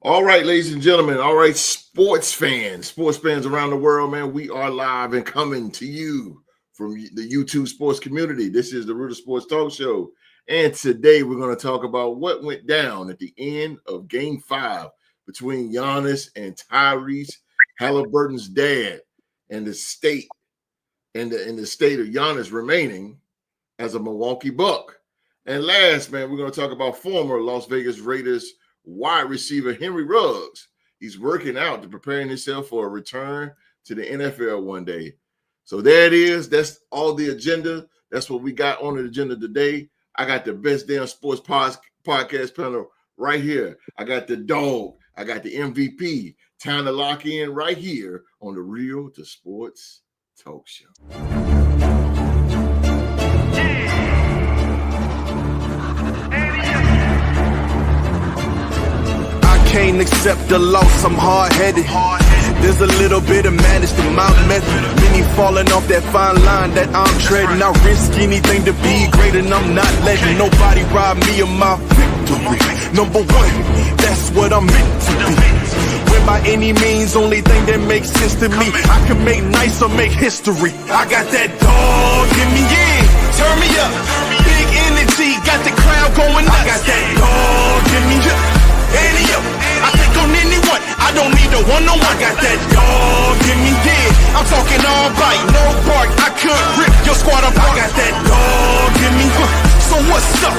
All right, ladies and gentlemen. All right, sports fans around the world, man. We are live and coming to you from the YouTube sports community. This is the Root of Sports Talk Show. And today we're going to talk about what went down at the end of Game 5 between Giannis and Tyrese Haliburton's dad and the state and the state of Giannis remaining as a Milwaukee Buck. And last, man, we're going to talk about former Las Vegas Raiders wide receiver Henry Ruggs. He's working out to preparing himself for a return to the NFL one day. So there it is. That's all the agenda. That's what we got on the agenda today. I got the best damn sports podcast panel right here. I got the dog. I got the MVP. Time to lock in right here on the Real to Sports Talk Show. Can't accept the loss, I'm hard-headed. There's a little bit of madness to my method. Many falling off that fine line that I'm treading. I risk anything to be great, and I'm not letting nobody rob me of my victory. Number one, that's what I'm meant to be. When by any means, only thing that makes sense to me, I can make nice or make history. I got that dog in me, yeah, turn me up. Big energy, got the crowd going nuts. I got that dog in me, yeah. I take on anyone, I don't need a one-on-one. I got that dog in me, yeah. I'm talking all bite, no bark. I could rip your squad apart. I got that dog in me, so what's up?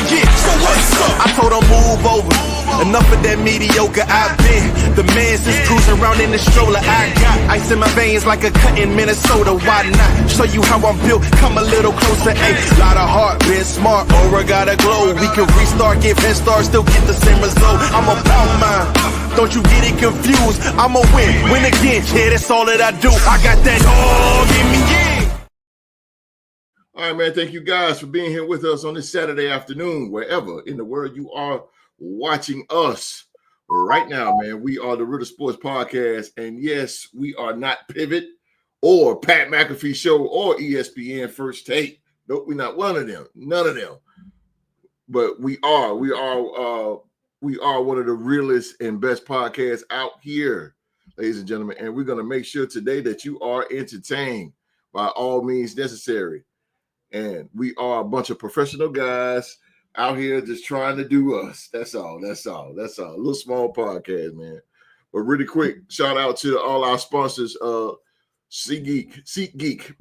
Yeah, so what's up? I told him move over. Enough of that mediocre, I've been the man since cruising around in the stroller. I got ice in my veins like a cut in Minnesota. Why not show you how I'm built? Come a little closer, ayy. Lot of heart, been smart, aura gotta glow. We can restart, give head start, still get the same result. I'm about mine, don't you get it confused. I'ma win again, yeah, that's all that I do. I got that dog in me, yeah. All right, man, thank you guys for being here with us on this Saturday afternoon, wherever in the world you are watching us right now, man. We are the Root of Sports Podcast, and yes, we are not Pivot or Pat McAfee Show or ESPN First Take. Nope, we're not one of them, none of them. But we are one of the realest and best podcasts out here, ladies and gentlemen. And we're gonna make sure today that you are entertained by all means necessary. And we are a bunch of professional guys out here just trying to do us. That's all. A little small podcast, man. But really quick, shout out to all our sponsors, SeatGeek,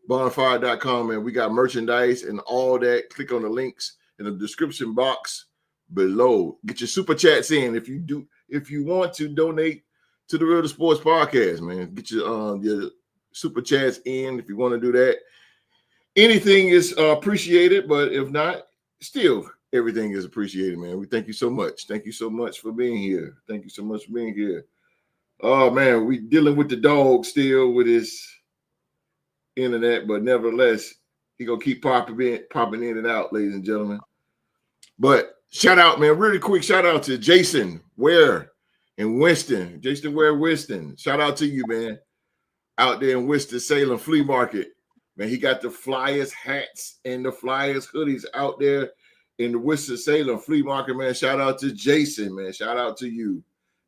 Bonfire.com, man. We got merchandise and all that. Click on the links in the description box below. Get your super chats in if you want to donate to the Real to Sports Podcast, man. Get your super chats in if you want to do that. Anything is appreciated, but if not, still everything is appreciated, man. We thank you so much. Thank you so much for being here. Oh, man, we dealing with the dog still with his internet, but nevertheless, he going to keep popping in and out, ladies and gentlemen. But shout out, man, really quick shout out to Jason Ware in Winston. Jason Ware, Winston. Shout out to you, man, out there in Winston-Salem Flea Market. Man, he got the Flyers hats and the Flyers hoodies out there in the Winston-Salem Flea Market, man. Shout out to Jason, man. Shout out to you.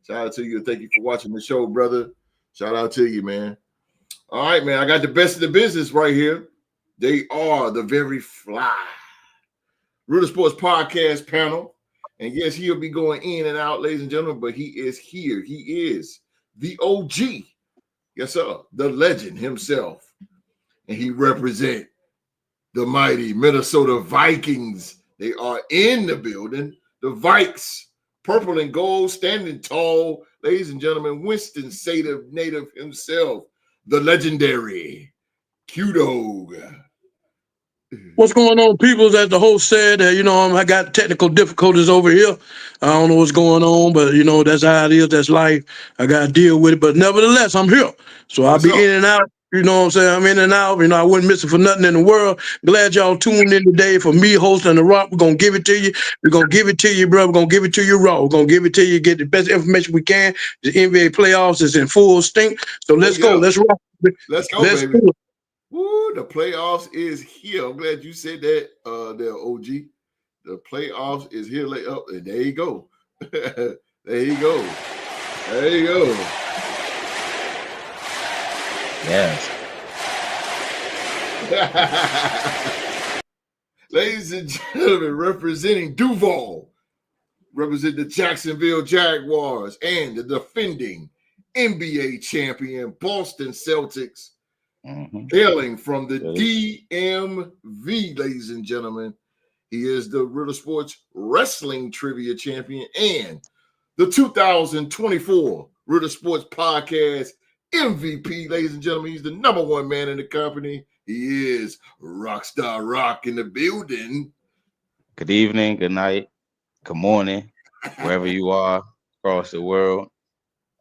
Thank you for watching the show, brother. Shout out to you, man. All right, man. I got the best of the business right here. They are the very fly Root of Sports Podcast panel. And yes, he'll be going in and out, ladies and gentlemen, but he is here. He is the OG. Yes, sir. The legend himself. And he represent the mighty Minnesota Vikings. They are in the building. The Vikes, purple and gold, standing tall. Ladies and gentlemen, Winston-Salem native himself, the legendary Q-Dog. What's going on, people? As the host said, I got technical difficulties over here. I don't know what's going on, but, that's how it is. That's life. I got to deal with it. But nevertheless, I'm here. So I'll be in and out. You know what I'm saying? I'm in and out. I wouldn't miss it for nothing in the world. Glad y'all tuned in today for me hosting The Rock. We're going to give it to you. We're going to give it to you, bro. We're going to give it to you raw. We're going to give it to you, get the best information we can. The NBA playoffs is in full stink. So let's go. Let's rock. Let's go, baby. Woo, the playoffs is here. I'm glad you said that, there, OG. The playoffs is here. And there you go. There you go. There you go. Yes. Ladies and gentlemen, representing Duval, represent the Jacksonville Jaguars and the defending NBA champion Boston Celtics, hailing from the DMV, ladies and gentlemen. He is the Riddle Sports Wrestling Trivia Champion and the 2024 Riddle Sports Podcast MVP, ladies and gentlemen. He's the #1 man in the company. He is Rockstar Rock in the building. Good evening, good night, good morning, wherever you are across the world.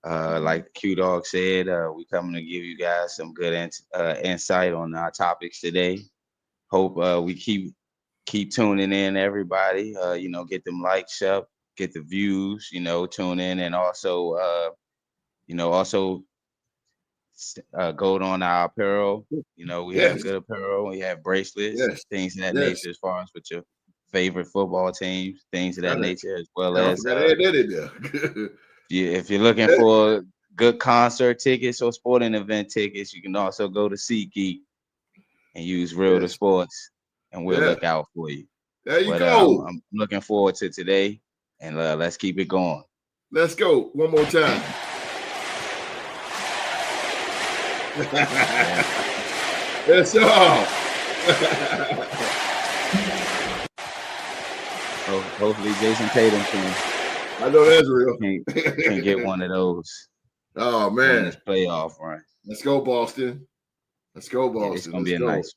Like Q Dog said, we coming to give you guys some good insight on our topics today. Hope we keep tuning in, everybody. Get them likes up, get the views. Tune in, and also go on our apparel. We have good apparel. We have bracelets, things of that nature, as far as with your favorite football teams, things of that nature, as well as if you're looking for good concert tickets or sporting event tickets, you can also go to SeatGeek and use Real to Sports, and we'll look out for you. There you go. I'm looking forward to today, and let's keep it going. Let's go one more time. That's all. Hopefully Jason Tatum I know that's real. can get one of those. Oh man, this playoff run. Let's go, Boston. Let's go, Boston. It's gonna be a nice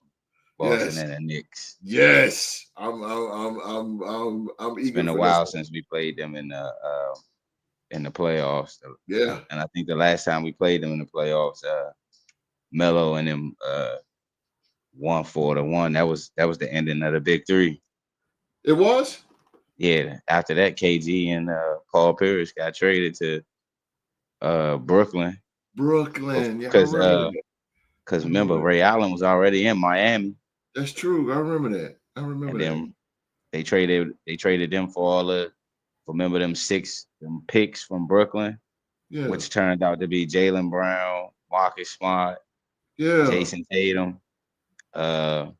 one. Boston and the Knicks. Yes, I'm eager. It's been a while since we played them in the playoffs. Yeah, and I think the last time we played them in the playoffs, Melo and them won 4-1. That was the ending of the Big Three. It was. Yeah. After that, KG and Paul Pierce got traded to Brooklyn. Because remember, Ray Allen was already in Miami. That's true. I remember that. Then they traded them for them 6 picks from Brooklyn, which turned out to be Jaylen Brown, Marcus Smart, Jason Tatum, and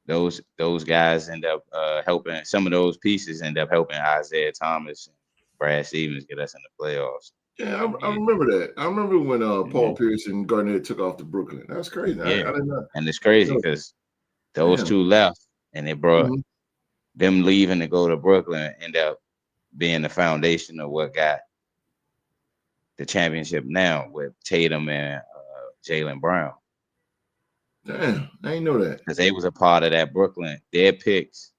those guys end up helping. Some of those pieces end up helping Isaiah Thomas and Brad Stevens get us in the playoffs. Yeah, I remember that. I remember when Paul Pierce and Garnett took off to Brooklyn. That's crazy. I didn't know. And it's crazy because those two left, and they brought them leaving to go to Brooklyn end up being the foundation of what got the championship now with Tatum and Jaylen Brown. Damn, I didn't know that. Because they was a part of that Brooklyn. Their picks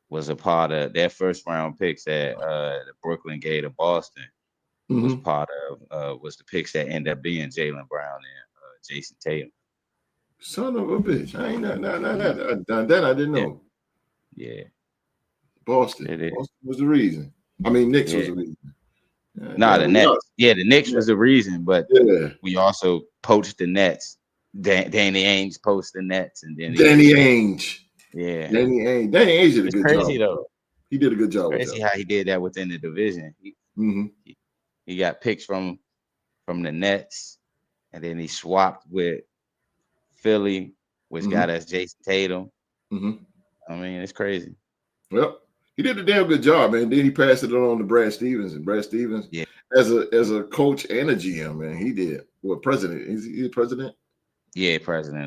was a part of their first round picks that the Brooklyn gave to Boston. Was part of was the picks that ended up being Jaylen Brown and Jason Tatum. Son of a bitch! I ain't that I didn't know. Yeah, Boston was the reason. I mean, Knicks was the reason. The Nets. Yeah, the Knicks was the reason, but we also poached the Nets. Danny Ainge poached the Nets, and then Danny Ainge. Yeah, Danny Ainge did a good crazy, job. Though. He did a good job. Crazy how he did that within the division. He got picks from the Nets, and then he swapped with Philly, which got us Jason Tatum. I mean, it's crazy. Well, he did a damn good job, man. Then he passed it on to Brad Stevens, and Brad Stevens, as a coach and a GM, man, he did. Well, president. Is he president? Yeah, president.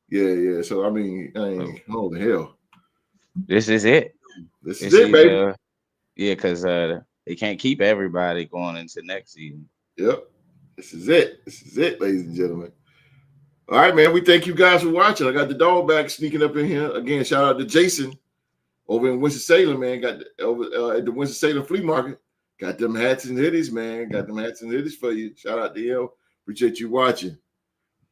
Yeah. So I mean, holy hell, this is it. This is it, baby. Because they can't keep everybody going into next season. Yep. This is it, ladies and gentlemen. All right, man. We thank you guys for watching. I got the dog back sneaking up in here. Again, shout out to Jason over in Winston-Salem, man. Got over at the Winston-Salem Flea Market. Got them hats and hoodies, man. Got them hats and hoodies for you. Shout out to you. Appreciate you watching.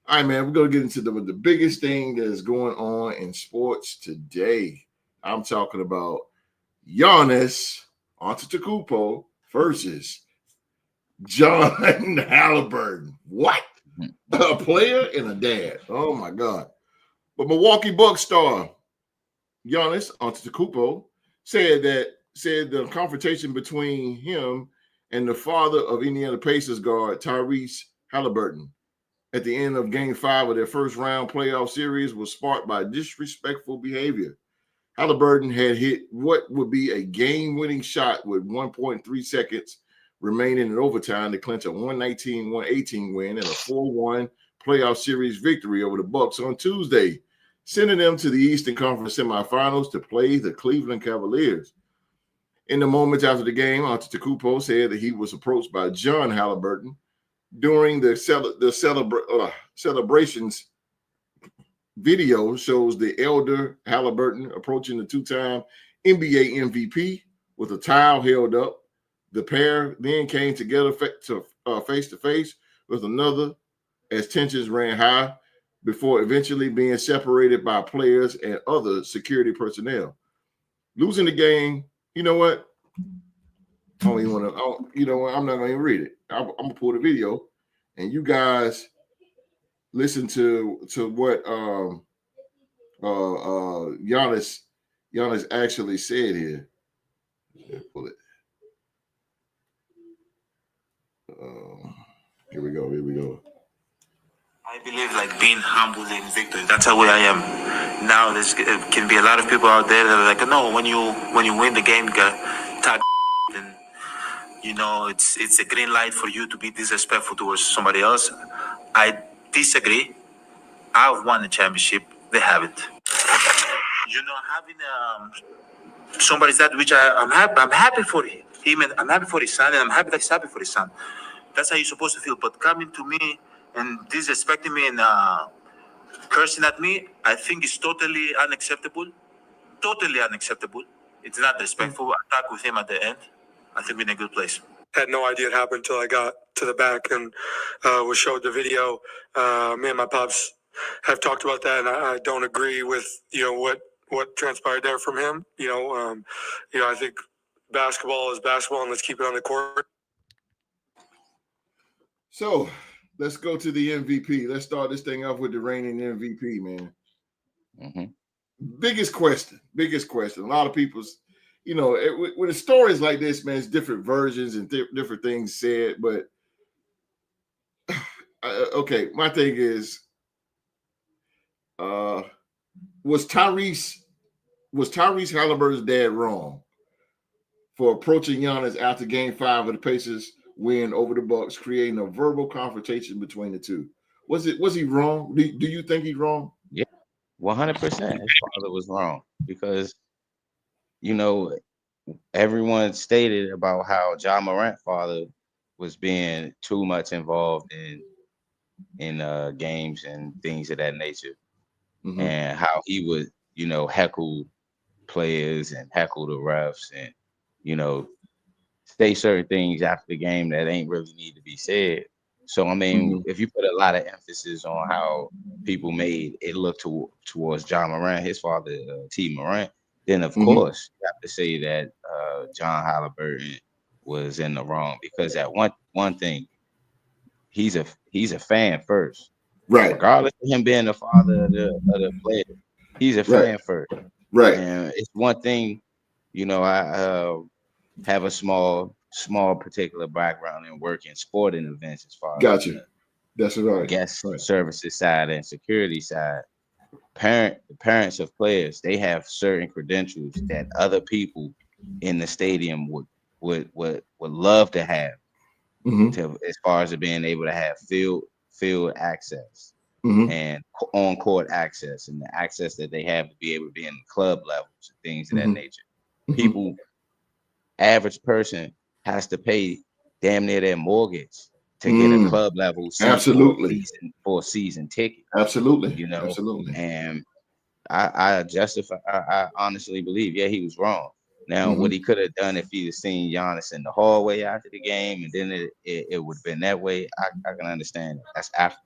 All right, man. We're going to get into the biggest thing that is going on in sports today. I'm talking about Giannis Antetokounmpo versus Jon Haliburton. What? A player and a dad. Oh my God. But Milwaukee Bucks star Giannis Antetokounmpo said the confrontation between him and the father of Indiana Pacers guard Tyrese Haliburton at the end of Game 5 of their first round playoff series was sparked by disrespectful behavior. Haliburton had hit what would be a game-winning shot with 1.3 seconds remaining in overtime to clinch a 119-118 win and a 4-1 playoff series victory over the Bucks on Tuesday, sending them to the Eastern Conference semifinals to play the Cleveland Cavaliers. In the moments after the game, Antetokounmpo said that he was approached by Jon Haliburton during the celebrations. Video shows the elder Haliburton approaching the two-time NBA MVP with a towel held up. The pair then came together face-to-face with another as tensions ran high before eventually being separated by players and other security personnel. Losing the game, you know what? I don't even want to, you know what? I'm not going to even read it. I'm going to pull the video and you guys listen to what Giannis actually said here. Pull it. Here we go. I believe like being humble in victory. That's how I am. Now there's can be a lot of people out there that are like, no, when you win the game, you got talk, and you know it's a green light for you to be disrespectful towards somebody else. I disagree. I've won the championship. They haven't. You know, having somebody that which I'm happy for him, and I'm happy for his son, and I'm happy that he's happy for his son. That's how you're supposed to feel. But coming to me and disrespecting me and cursing at me, I think is totally unacceptable. Totally unacceptable. It's not respectful. I talked with him at the end. I think we're in a good place. Had no idea it happened until I got to the back and was showed the video. Me and my pops have talked about that, and I don't agree with what transpired there from him. I think basketball is basketball, and let's keep it on the court. So let's go to the MVP. Let's start this thing off with the reigning MVP, man. Mm-hmm. Biggest question. A lot of people's, with stories like this, man, it's different versions and different things said. But okay, my thing is, was Tyrese Haliburton's dad wrong for approaching Giannis after Game 5 of the Pacers win over the Bucks, creating a verbal confrontation between the two? Was he wrong? Do you think he's wrong? Yeah, 100%. His father was wrong because, everyone stated about how John Morant's father was being too much involved in games and things of that nature, mm-hmm. and how he would, heckle players and heckle the refs and, say certain things after the game that ain't really need to be said. So, I mean, mm-hmm. if you put a lot of emphasis on how people made it look towards John Morant, his father, T. Morant, then of mm-hmm. course you have to say that Jon Haliburton was in the wrong, because at one thing, he's a fan first, right? Regardless of him being the father of the player, he's a fan first, right? And it's one thing, I have a small particular background in working sporting events as far as that's right. Guest services side and security side. The parents of players, they have certain credentials that other people in the stadium would love to have, mm-hmm. As far as being able to have field access, mm-hmm. and on court access, and the access that they have to be able to be in the club levels and things of mm-hmm. that nature. Mm-hmm. People, average person has to pay damn near their mortgage to get a club level absolutely for a season ticket. Absolutely. Absolutely. And I honestly believe, he was wrong. Now, mm-hmm. what he could have done if he'd seen Giannis in the hallway after the game, and then it would have been that way, I can understand it. That's after.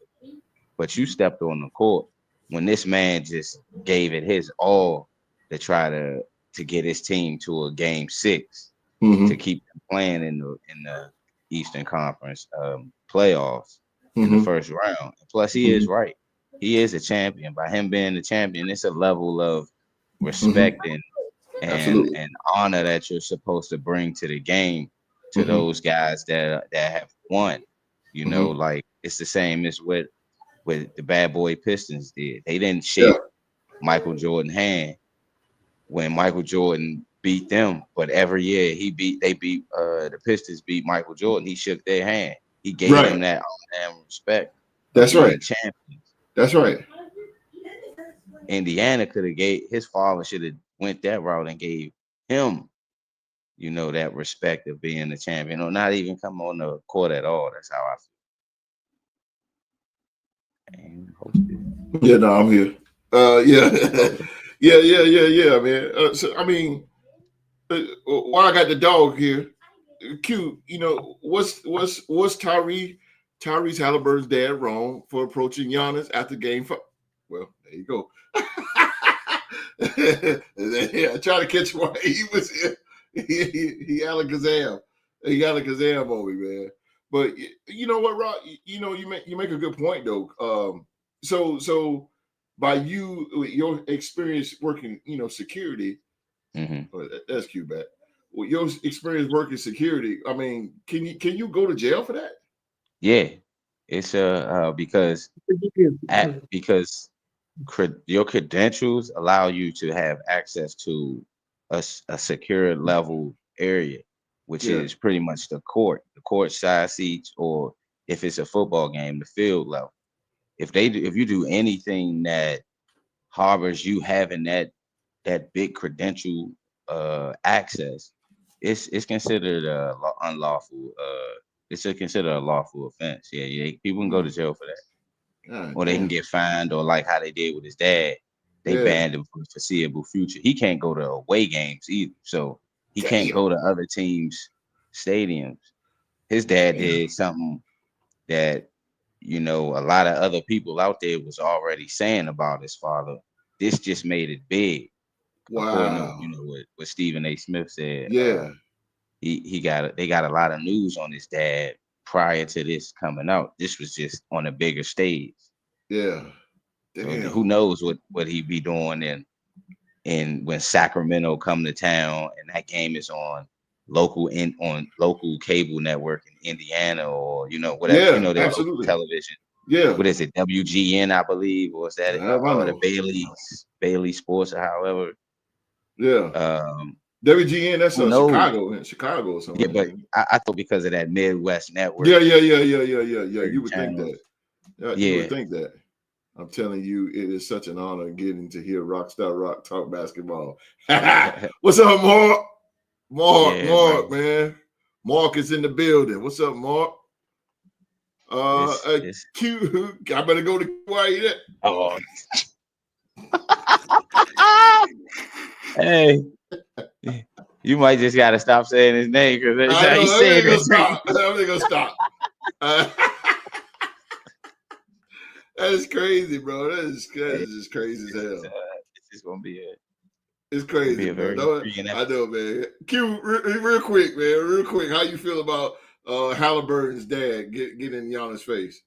But you stepped on the court when this man just gave it his all to try to get his team to a Game 6, mm-hmm. to keep them playing in the Eastern Conference playoffs, mm-hmm. in the first round. And plus, he mm-hmm. is right. he is a champion. By him being the champion, it's a level of respect Absolutely. and honor that you're supposed to bring to the game to those guys that have won. You know, like it's the same as what the Bad Boy Pistons did. They didn't shake Michael Jordan's hand when Michael Jordan beat them, but every year they beat the Pistons beat Michael Jordan. He shook their hand. He gave them that honor and respect. That's right. Champions. That's right. Indiana could have his father should have went that route and gave him, you know, that respect of being the champion, or not even come on the court at all. That's how I feel. And yeah, no, I'm here. Yeah, man. So I mean, while I got the dog here, Q, you know, what's Tyrese Haliburton's dad wrong for approaching Giannis after game 5? Well, there you go. I try to catch why he was here. He alakazam. He alakazam on me, man. But you know what, Rob? You know, you make a good point though. So by your experience working, you know, security, that's cute, back. With your experience working security, I mean, can you go to jail for that? Yeah, it's because your credentials allow you to have access to a secure level area, which is pretty much the court side seats, or if it's a football game, the field level. If you do anything that harbors you having that big credential access, it's considered unlawful. It's considered a lawful offense. Yeah, people can go to jail for that, or they can get fined, or like how they did with his dad, they banned him for the foreseeable future. He can't go to away games either, so he can't go to other teams' stadiums. His dad did something that, you know, a lot of other people out there was already saying about his father. This just made it big. According to, you know, what Stephen A. Smith said. They got a lot of news on his dad prior to this coming out. This was just on a bigger stage. Yeah. So who knows what he'd be doing and when Sacramento come to town and that game is on local cable network in Indiana, or you know, whatever, you know, their local television. Yeah. What is it? WGN, I believe, or is that or the Bailey Sports, or however. Yeah. WGN, that's Chicago or something. Yeah, but I thought because of that Midwest network. Yeah. You would think that. You would think that. I'm telling you, it is such an honor getting to hear Rockstar Rock talk basketball. What's up, Mark? Mark, man. Mark is in the building. What's up, Mark? Q, I better go to QYE. Oh. Hey, you might just gotta stop saying his name because that's how he said it. I'm gonna stop. That is crazy, bro. That is just crazy as hell. It's just gonna be it's crazy, bro. I know, man. Q, real quick, man. Real quick, how you feel about Haliburton's dad getting in Giannis' face?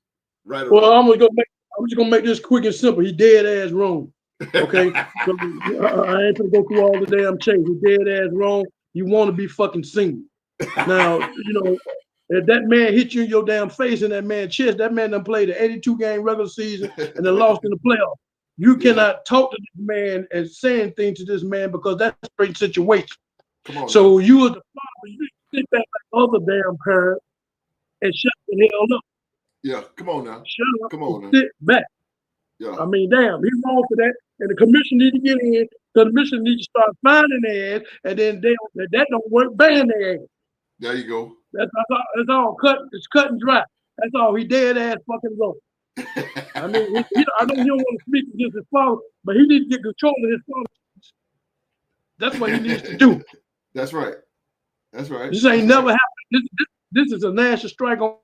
Right. Well, I'm just gonna make this quick and simple. He dead ass wrong. Okay, so, I ain't gonna go through all the damn chase. He dead ass wrong. You want to be fucking single. Now, you know, if that man hit you in your damn face in that man's chest, that man done played an 82-game regular season and then lost in the playoffs. You cannot talk to this man and say anything to this man because that's a straight situation. So you as the father, you sit back like other damn parents and shut the hell up. Yeah, come on now. Shut up. Come on now. Sit back. Yeah. I mean, damn, he's wrong for that. And the commission need to get in. The commission need to start finding their ass, and then that don't work, ban their ass. There you go. That's all. It's cut and dry. That's all. He dead ass fucking wrong. I mean, I know he don't want to speak against his father, but he needs to get control of his father. That's what he needs to do. That's right. That's right. This ain't never happened. This is a national strike on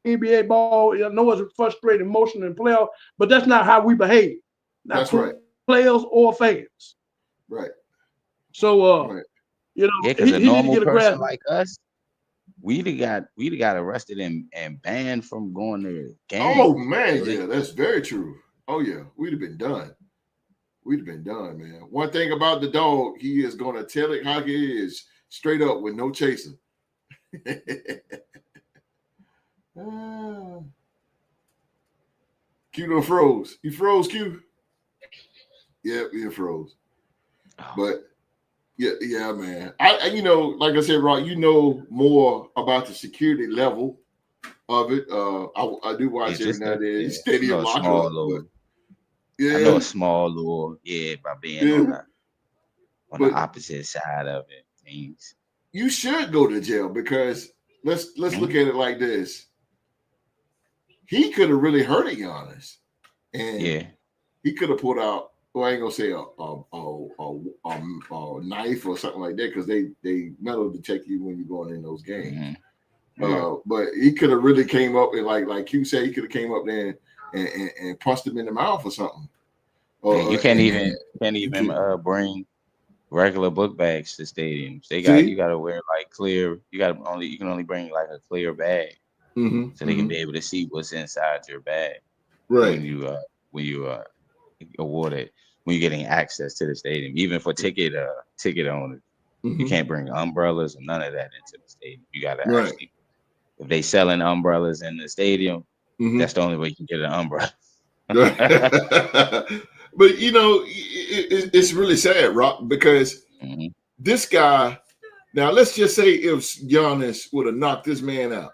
NBA ball. I know it's a frustrating motion in playoff, but that's not how we behave. Not that's right. Players or fans. Right. So, you know, because a normal person like us, we'd have got arrested and banned from going to games. Oh man, yeah, that's very true. Oh yeah, we'd have been done. We'd have been done, man. One thing about the dog, he is gonna tell it how it is, straight up with no chaser. Q done froze. He froze, Q. Yeah, he froze. But yeah, man. I like I said, Rock, you know more about the security level of it. I do watch every now and then. Stadium locker. I know a small little, by being on the opposite side of it. Things. You should go to jail because let's look at it like this. He could have really hurted Giannis, and he could have pulled out. Well, I ain't gonna say a knife or something like that because they metal detect you when you're going in those games. But he could have really came up and like Q said, he could have came up there and punched him in the mouth or something. You can't even bring regular book bags to stadiums. You gotta wear like clear. You can only bring like a clear bag, so they can be able to see what's inside your bag. Right. When you awarded, when you're getting access to the stadium, even for ticket owners, you can't bring umbrellas or none of that into the stadium. You gotta actually, if they selling umbrellas in the stadium, that's the only way you can get an umbrella. But it's really sad, Rock, because this guy. Now let's just say if Giannis would have knocked this man out,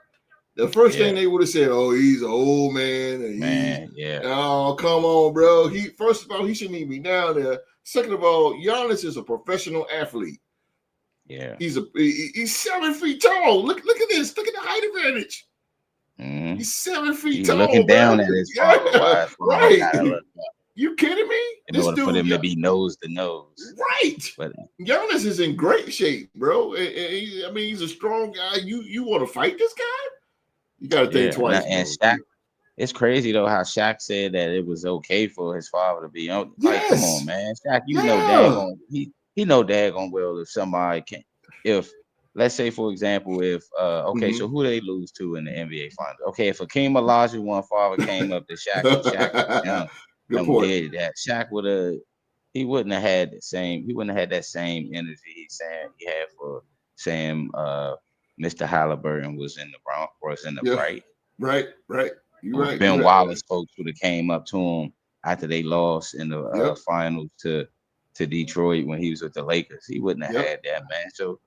the first thing they would have said, "Oh, he's an old man." And oh, come on, bro. First of all, he shouldn't even be down there. Second of all, Giannis is a professional athlete. Yeah, he's 7 feet tall. Look at this. Look at the height advantage. He's 7 feet tall. Looking down at his father. Right. You kidding me? In order for them to be nose to nose. Right. But Giannis is in great shape, bro. He's a strong guy. You want to fight this guy? You got to think twice. And Shaq, it's crazy though how Shaq said that it was okay for his father to be on. Like, come on, man, Shaq, you know daggone he know daggone well if somebody can. If let's say for example, if so who they lose to in the NBA finals? Okay, if Hakeem Olajuwon father came up to Shaq, and did that, Shaq he wouldn't have had that same energy he had for saying Mr. Haliburton was in the Bronx, was in the Right. You're right. Ben Wallace folks would have came up to him after they lost in the finals to Detroit when he was with the Lakers. He wouldn't have had that, man. So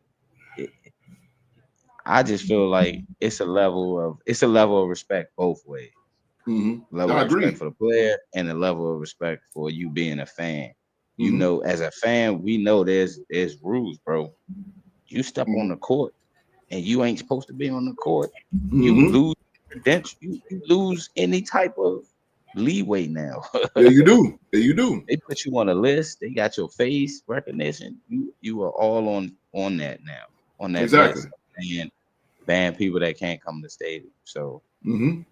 I just feel like it's a level of respect both ways. Level of respect for the player and a level of respect for you being a fan. You know, as a fan, we know there's rules, bro. You step on the court and you ain't supposed to be on the court. You lose credential. You lose any type of leeway now. You do. They put you on a list. They got your face recognition. You are all on that now. On that list. And ban people that can't come to the stadium. So and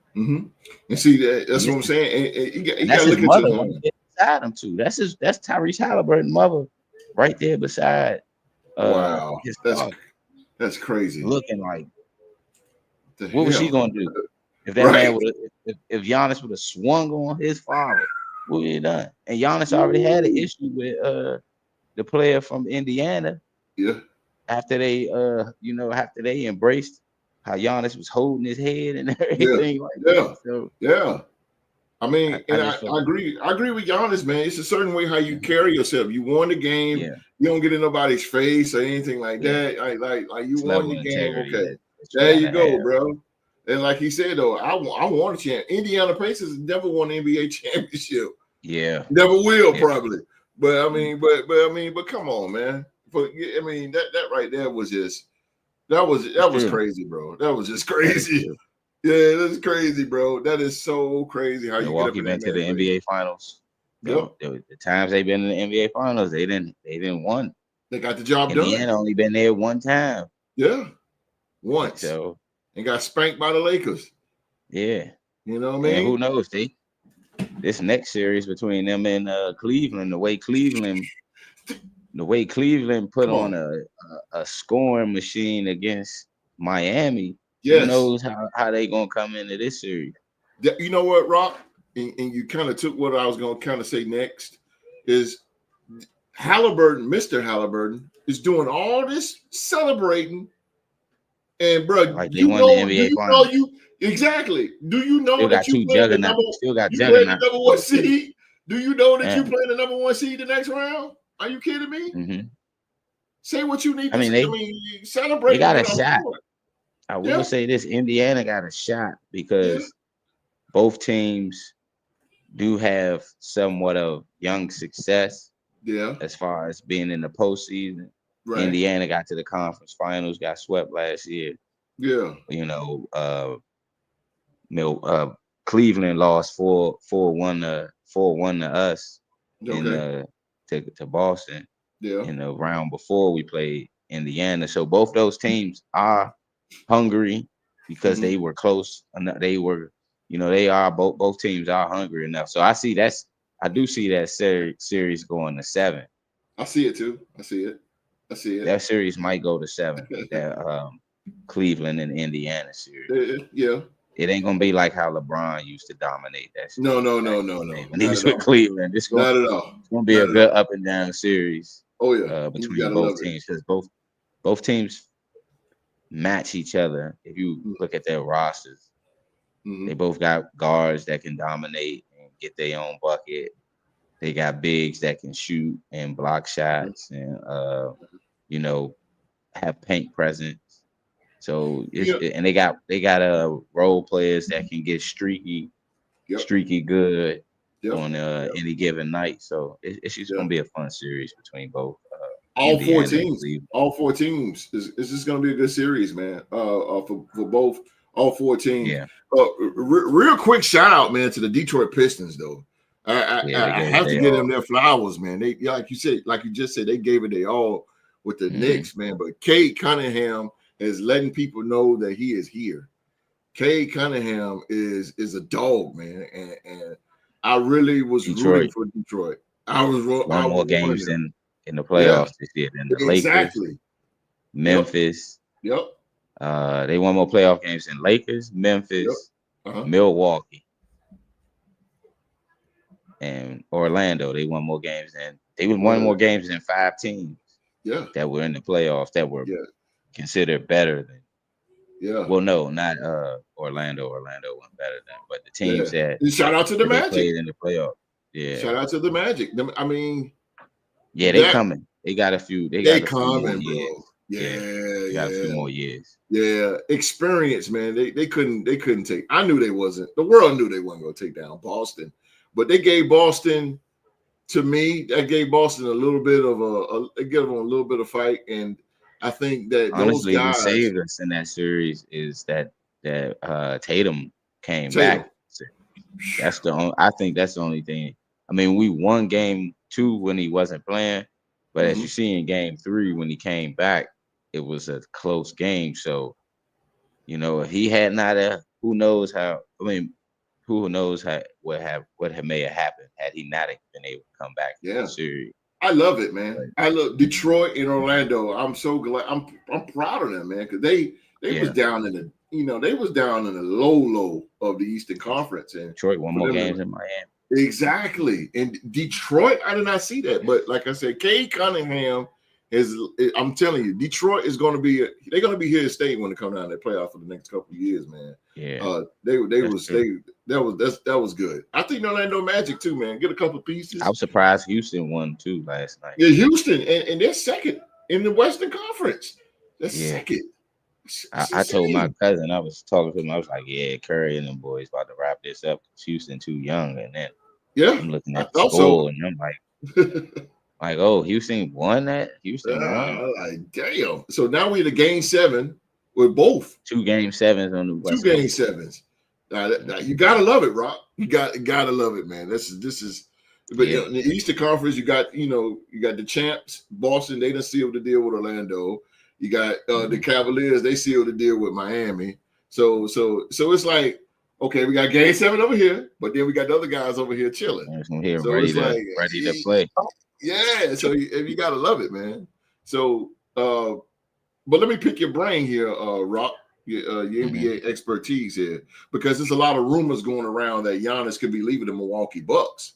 see that's what I'm saying. And you got to look at beside him too. That's Tyrese Haliburton's mother right there beside. Wow, that's crazy. Looking like what was she gonna do if that man would if Giannis would have swung on his father? What would he done? And Giannis already had an issue with the player from Indiana. Yeah. After they after they embraced how Giannis was holding his head and everything like that. So, I mean, I agree with Giannis, man. It's a certain way how you carry yourself. You won the game. You don't get in nobody's face or anything like that. Like you won the game. Okay, there you go, bro. And like he said, though, I want a chance. Indiana Pacers never won the NBA championship. Yeah, never will probably. But I mean, but come on, man. But I mean, that right there was just that was crazy, bro. That was just crazy. Yeah, that's crazy, bro. That is so crazy how Milwaukee been to the NBA finals. The times they've been in the NBA finals, they didn't won. They got the job done. Indiana only been there one time. Yeah, once. So and got spanked by the Lakers. Yeah, you know what I mean. And who knows? This next series between them and Cleveland, the way Cleveland put on a scoring machine against Miami. Who knows how they gonna come into this series? You know what, Rock? and you kind of took what I was going to kind of say next, is Haliburton, Mr. Haliburton, is doing all this celebrating. And bro, like they won the NBA Finals. Exactly. Do you know Still that you playing the number? Still got you playing the juggernaut. number 1 seed? Do you know that you playing the number 1 seed the next round? Are you kidding me? Mm-hmm. Say what you need. They Celebrate. got a shot. I will say this: Indiana got a shot because both teams do have somewhat of young success. Yeah. As far as being in the postseason. Right. Indiana got to the conference finals, got swept last year. Yeah. You know, Cleveland lost 4-1 to us to Boston. Yeah. In the round before we played Indiana. So both those teams are hungry because they were close. They were, both teams are hungry enough. So I do see that series going to 7. I see it too. I see it. That series might go to 7. That Cleveland and Indiana series. Yeah. It ain't gonna be like how LeBron used to dominate that series. No. When he was with Cleveland, not at all. It's gonna be a good up and down series. Oh yeah, between both teams, because both teams match each other. If you look at their rosters, they both got guards that can dominate and get their own bucket. They got bigs that can shoot and block shots and have paint presence. So and they got role players that can get streaky good on any given night. So it's just gonna be a fun series between both. All four teams. Is just going to be a good series, man. For both, all 4 teams. Yeah. Real quick shout out, man, to the Detroit Pistons, though. I have to give them their flowers, man. They, like you just said, they gave it their all with the Knicks, man. But Cade Cunningham is letting people know that he is here. Cade Cunningham is a dog, man, and I really was rooting for Detroit. I was won more games in the playoffs this year than the Lakers, Memphis. Yep. They won more playoff games than Lakers, Memphis, Milwaukee, and Orlando. They won more games more games than 5 teams. Yeah. That were in the playoffs that were considered better than. Yeah. Well, no, not Orlando. Orlando went better than, but the teams that shout out to the Magic played in the playoffs. Yeah. Shout out to the Magic. I mean. Yeah, they coming. They got a few. They coming, bro. They got a few more years. Yeah, experience, man. They couldn't take. I knew they wasn't. The world knew they wasn't going to take down Boston, but they gave Boston. To me, that gave Boston a little bit of they gave them a little bit of fight, and I think that honestly, those guys what saved us in that series is that Tatum came back. That's the only. I think that's the only thing. I mean, we won game 2 when he wasn't playing, but as you see in game 3 when he came back, it was a close game. So, if he had not who knows how? I mean, who knows what may have happened had he not been able to come back to the series. I love it, man. I love Detroit and Orlando. I'm so glad. I'm proud of them, man, because they was down in the they was down in the low of the Eastern Conference, and Detroit won more games in Miami. Exactly. And Detroit, I did not see that. But like I said, Cade Cunningham I'm telling you, Detroit is going to be they're going to be here to stay when they come down. They playoff for the next couple of years, man. Yeah. That was good. I think Orlando Magic too, man. Get a couple of pieces. I was surprised Houston won too last night. Yeah, Houston, and they're second in the Western Conference. That's second. I told my cousin, I was talking to him, I was like, yeah, Curry and them boys about to wrap this up because Houston too young. And then I'm looking at the score and I'm like, oh, Houston won that? Houston won? Like, damn. So now we're in the game 7 with both. 2 game 7s on the West. 2 game 7s. Now, you gotta love it, Rock. You gotta love it, man. This is but in the Eastern Conference, you got the champs, Boston, they done sealed the deal with Orlando. You got the Cavaliers, they sealed the deal with Miami. So it's like, okay, we got game 7 over here, but then we got the other guys over here chilling. Here, so ready to play. Yeah, so you gotta love it, man. So but let me pick your brain here, Rock. your NBA expertise here, because there's a lot of rumors going around that Giannis could be leaving the Milwaukee Bucks.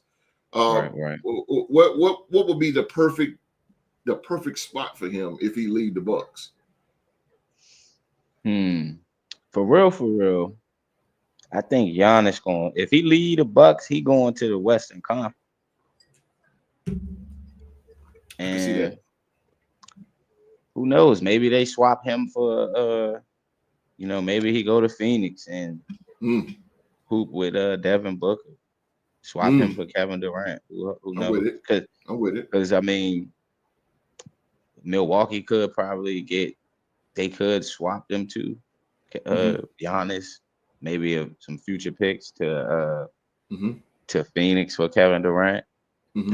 Right. What would be the perfect spot for him if he leave the Bucks? For real. I think Giannis if he leave the Bucks, he going to the Western Conference. And who knows? Maybe they swap him for maybe he go to Phoenix and hoop with Devin Booker. Swap him for Kevin Durant. Who knows? I'm with it. Because I mean, Milwaukee could probably they could swap them to Giannis, maybe some future picks to Phoenix for Kevin Durant.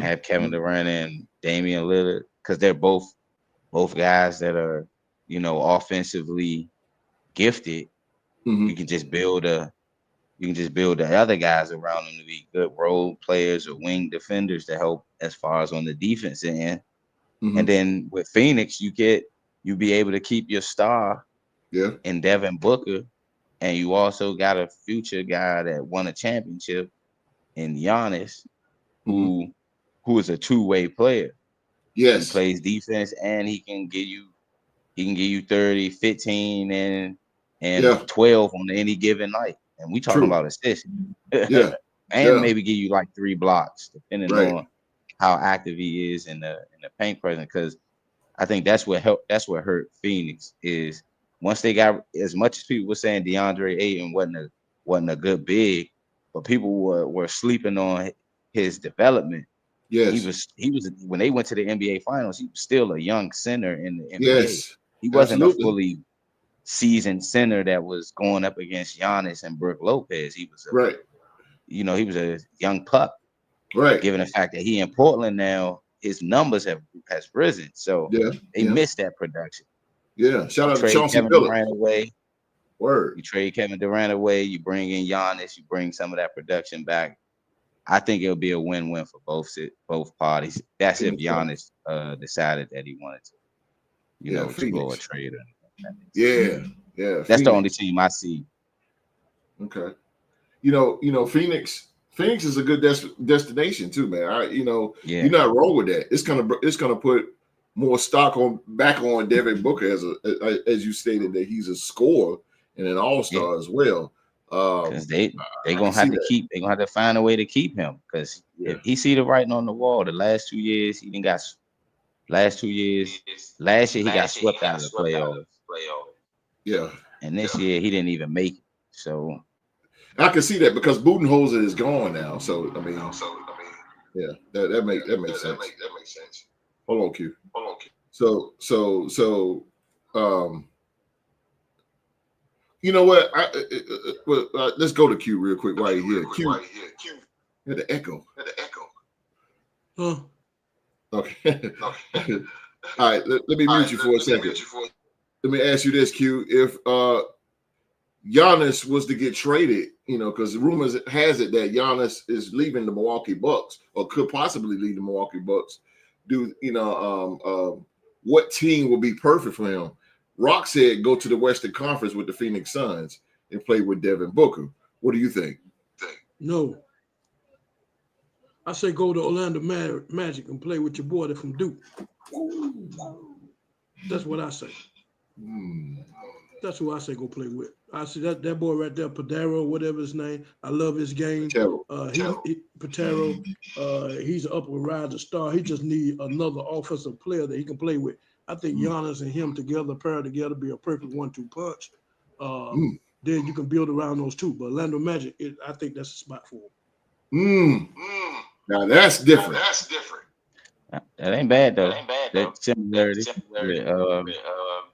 Have Kevin Durant and Damian Lillard, because they're both guys that are, offensively gifted. You can just build the other guys around them to be good role players or wing defenders to help as far as on the defense end. And then with Phoenix, you be able to keep your star in Devin Booker, and you also got a future guy that won a championship in Giannis, who is a two-way player. Yes. He plays defense and he can give you 30, 15, and 12 on any given night. And we talking about assists. And maybe give you like 3 blocks, depending on how active he is in the paint presence. Because I think that's what hurt Phoenix is once they got, as much as people were saying DeAndre Ayton wasn't a good big, but people were sleeping on his development. Yes, he was when they went to the NBA Finals, he was still a young center in the NBA. Yes, he wasn't a fully seasoned center that was going up against Giannis and Brook Lopez. He was he was a young pup. Right. Given the fact that he in Portland now, his numbers has risen. So they missed that production. Yeah. Shout out to Chauncey Kevin Durant away. Word. You trade Kevin Durant away, you bring in Giannis, you bring some of that production back. I think it'll be a win-win for both parties. That's if Giannis decided that he wanted to, to go a trade. Yeah. That's Phoenix. the only team I see. Okay. Phoenix is a good destination too, man. You're not wrong with that. It's gonna put more stock back on Devin Booker as you stated that he's a scorer and an all-star as well. Because they gonna have to find a way to keep him. Because if he see the writing on the wall, the last 2 years he didn't got. Last year he got swept out of the playoffs. Yeah. And this year he didn't even make it. So I can see that because Budenholzer is gone now. So I mean, yeah, that makes sense. Hold on, Q. So you know what? Let's go to Q real quick while you're here. Q had the echo. Huh? Okay. All right. Let me mute you for a second. Let me ask you this, Q. If Giannis was to get traded, because the rumors has it that Giannis is leaving the Milwaukee Bucks or could possibly leave the Milwaukee Bucks, what team would be perfect for him? Rock said go to the Western Conference with the Phoenix Suns and play with Devin Booker. What do you think? No. I say go to Orlando Magic and play with your boy from Duke. That's what I say. That's who I say go play with. I see that boy right there, Padaro, whatever his name. I love his game. Patero, he's an upward rising star. He just need another offensive player that he can play with. I think Giannis and him together, paired together, be a perfect 1-2 punch. Then you can build around those two. But Orlando Magic, I think that's a spot for him. Now that's different. That ain't bad though. That similarity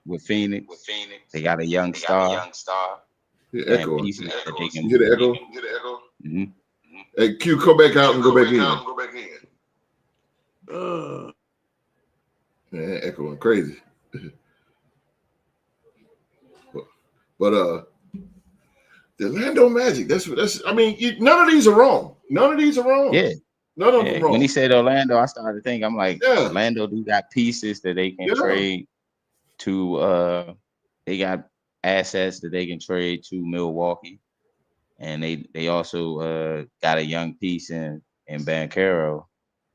with Phoenix. They got a young star. The echo. You hear the echo? Mm-hmm. Hey, Q, come back out and go back in. Man, echoing crazy. But the Orlando Magic. That's. I mean, none of these are wrong. Yeah. None of them wrong. When he said Orlando, I started to think. I'm like, Orlando do got pieces that they can trade to. They got assets that they can trade to Milwaukee, and they also got a young piece in Banchero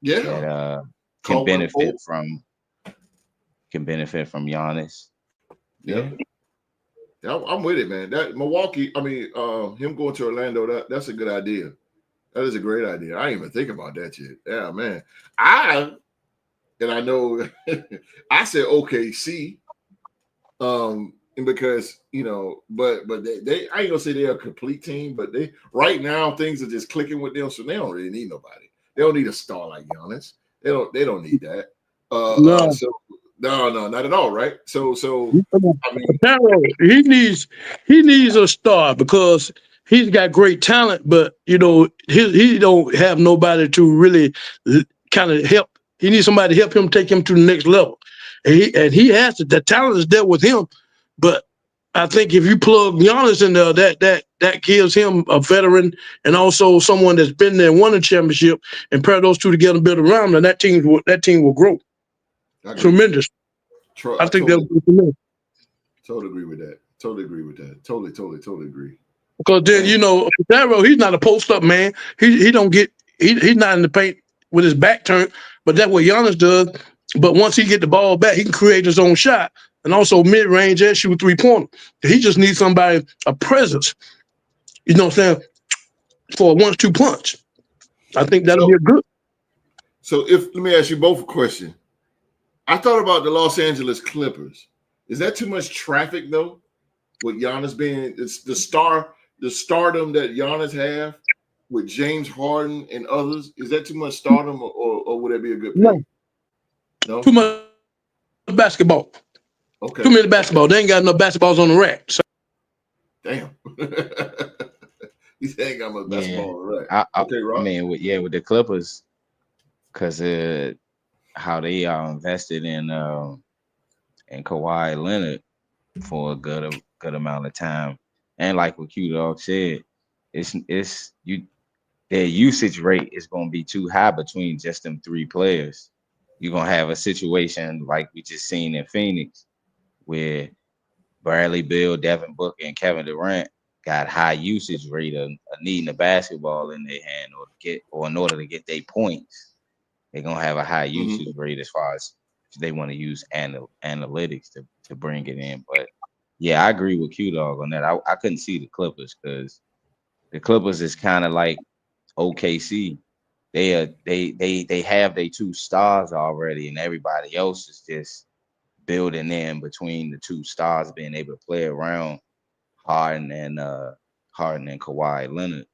that can benefit from Giannis. Yeah. I'm with it, man. That Milwaukee, I mean, him going to Orlando, that's a good idea. That is a great idea. I didn't even think about that yet. Yeah, man. I know I said OKC, and because but they I ain't gonna say they're a complete team, but they right now things are just clicking with them, so they don't really need nobody. They don't need a star like Giannis. They don't need that. No. So no, not at all, right? So I mean, he needs a star because he's got great talent, but he don't have nobody to really kind of help. He needs somebody to help him take him to the next level, and he has to. The talent is there with him, but I think if you plug Giannis in there, that gives him a veteran and also someone that's been there, won a championship, and pair those two together, build around, and that team will grow tremendous. I think they'll be tremendous. Totally agree with that. Totally agree. Because then Darrow, he's not a post-up man. He's not in the paint with his back turned, but that's what Giannis does. But once he get the ball back, he can create his own shot and also mid-range and shoot 3-pointer. He just needs somebody, a presence, you know what I'm saying, for a 1-2 punch. I think that'll be a good. So let me ask you both a question. I thought about the Los Angeles Clippers. Is that too much traffic though? With Giannis being it's the stardom that Giannis have with James Harden and others, is that too much stardom or would that be a good pick? No? Too much basketball. Okay. Too many basketball. They ain't got enough basketballs on the rack. So. Damn. He ain't got much basketball on the rack. Okay, Rob. I mean, with the Clippers, because how they are invested in Kawhi Leonard for a good amount of time, and like what Q Dog said, their usage rate is going to be too high between just them three players. You're going to have a situation like we just seen in Phoenix where Bradley Beal, Devin Booker, and Kevin Durant got high usage rate of needing the basketball in their hand in order to get their points. They're going to have a high usage rate as far as they want to use analytics to bring it in. But yeah, I agree with Q Dog on that. I couldn't see the Clippers because the Clippers is kind of like OKC. They have their two stars already, and everybody else is just building in between the two stars, being able to play around Harden and Kawhi Leonard.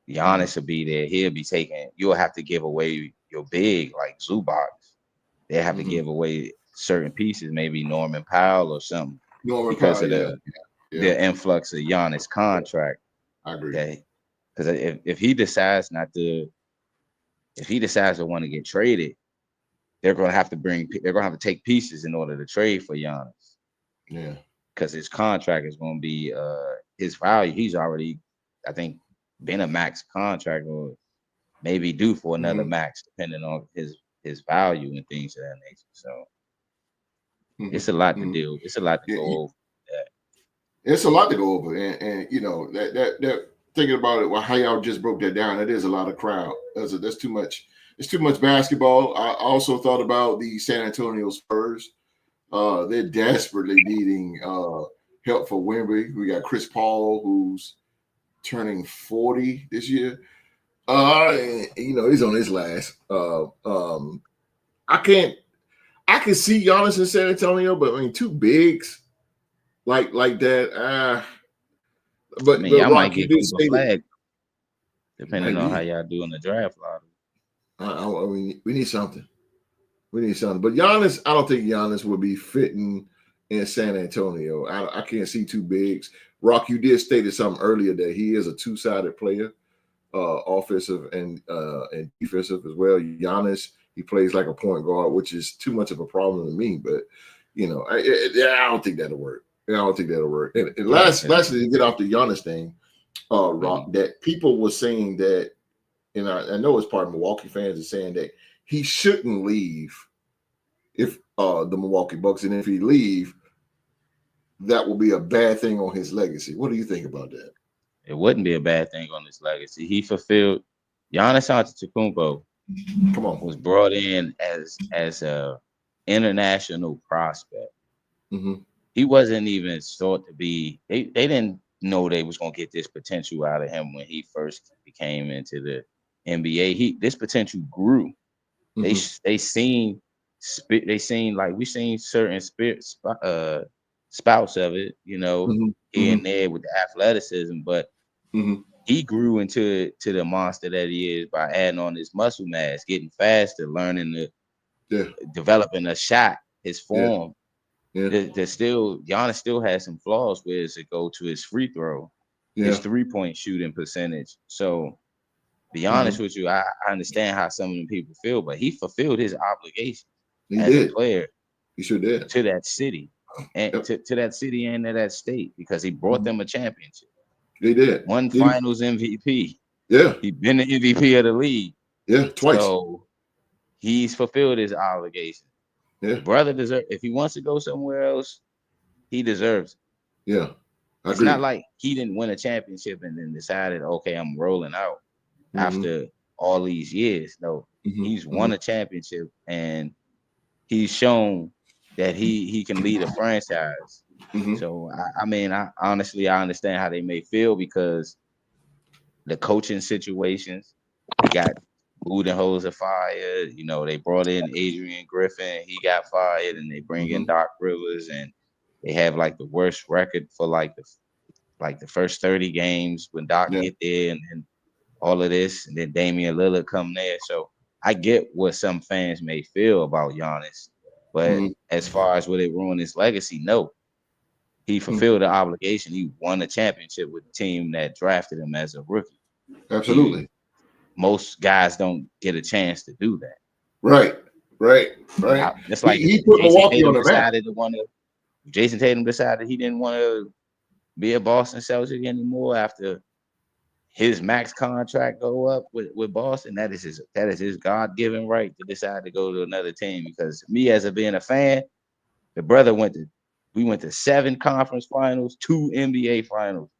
Giannis will be there. He'll be taking. You'll have to give away your big like Zubac. They have to give away certain pieces, maybe Norman Powell or something, because of the influx of Giannis' contract. I agree. Okay? Because if he decides to want to get traded, they're going to have to take pieces in order to trade for Giannis. Yeah. Because his contract is going to be his value. He's already, I think, been a max contract or maybe due for another max, depending on his value and things of that nature. So it's a lot to do. It's a lot to go over. It's a lot to go over, and that thinking about it, how y'all just broke that down. That is a lot of crowd. That's too much. It's too much basketball. I also thought about the San Antonio Spurs. They're desperately needing help for Wemby. We got Chris Paul, who's turning 40 this year. And, he's on his last. I can see Giannis in San Antonio, but I mean, two bigs like that. But y'all might get people flagged, depending on how y'all do in the draft lottery. We need something. But Giannis, I don't think Giannis would be fitting in San Antonio. I can't see two bigs. Rock, you did stated something earlier that he is a two-sided player, offensive and defensive as well. Giannis, he plays like a point guard, which is too much of a problem to me. But I don't think that'll work. And lastly, to get off the Giannis thing, Rock, that people were saying that, and I know it's part of Milwaukee fans are saying that he shouldn't leave if the Milwaukee Bucks, and if he leave, that will be a bad thing on his legacy. What do you think about that? It wouldn't be a bad thing on his legacy. He fulfilled. Giannis Antetokounmpo Come on. was brought in as a international prospect. Mm-hmm. He wasn't even thought to be. They didn't know they was gonna get this potential out of him when he first came into the NBA. This potential grew. Mm-hmm. They seen like we seen certain spouts of it, you know, Mm-hmm. here and there with the athleticism, but Mm-hmm. he grew into the monster that he is by adding on his muscle mass, getting faster, learning developing a shot, his form. Giannis still has some flaws where it go to his free throw, his 3-point shooting percentage. So be honest with you, I understand how some of them people feel, but he fulfilled his obligation as a player. He sure did. To that city and to that city and to that state because he brought them a championship. They did. One finals MVP. Yeah. He's been the MVP of the league. Yeah, twice. So he's fulfilled his obligation. Yeah. The brother deserves, if he wants to go somewhere else, he deserves it. Yeah. It's not like he didn't win a championship and then decided, okay, I'm rolling out after all these years. No, he's won a championship and he's shown that he can lead a franchise. So I mean, I honestly understand how they may feel because the coaching situations, he got Budenholzer fired. You know, they brought in Adrian Griffin, he got fired, and they bring in Doc Rivers, and they have like the worst record for like the first 30 games when Doc get there, and then all of this, and then Damian Lillard come there. So I get what some fans may feel about Giannis, but as far as would it ruin his legacy, no. He fulfilled the obligation. He won a championship with the team that drafted him as a rookie. Absolutely. Most guys don't get a chance to do that. Right. It's like he put Milwaukee on the map. Jason Tatum decided he didn't want to be a Boston Celtic anymore after his max contract go up with Boston. That is his God-given right to decide to go to another team. Because me as being a fan, the brother we went to 7 conference finals, 2 NBA finals.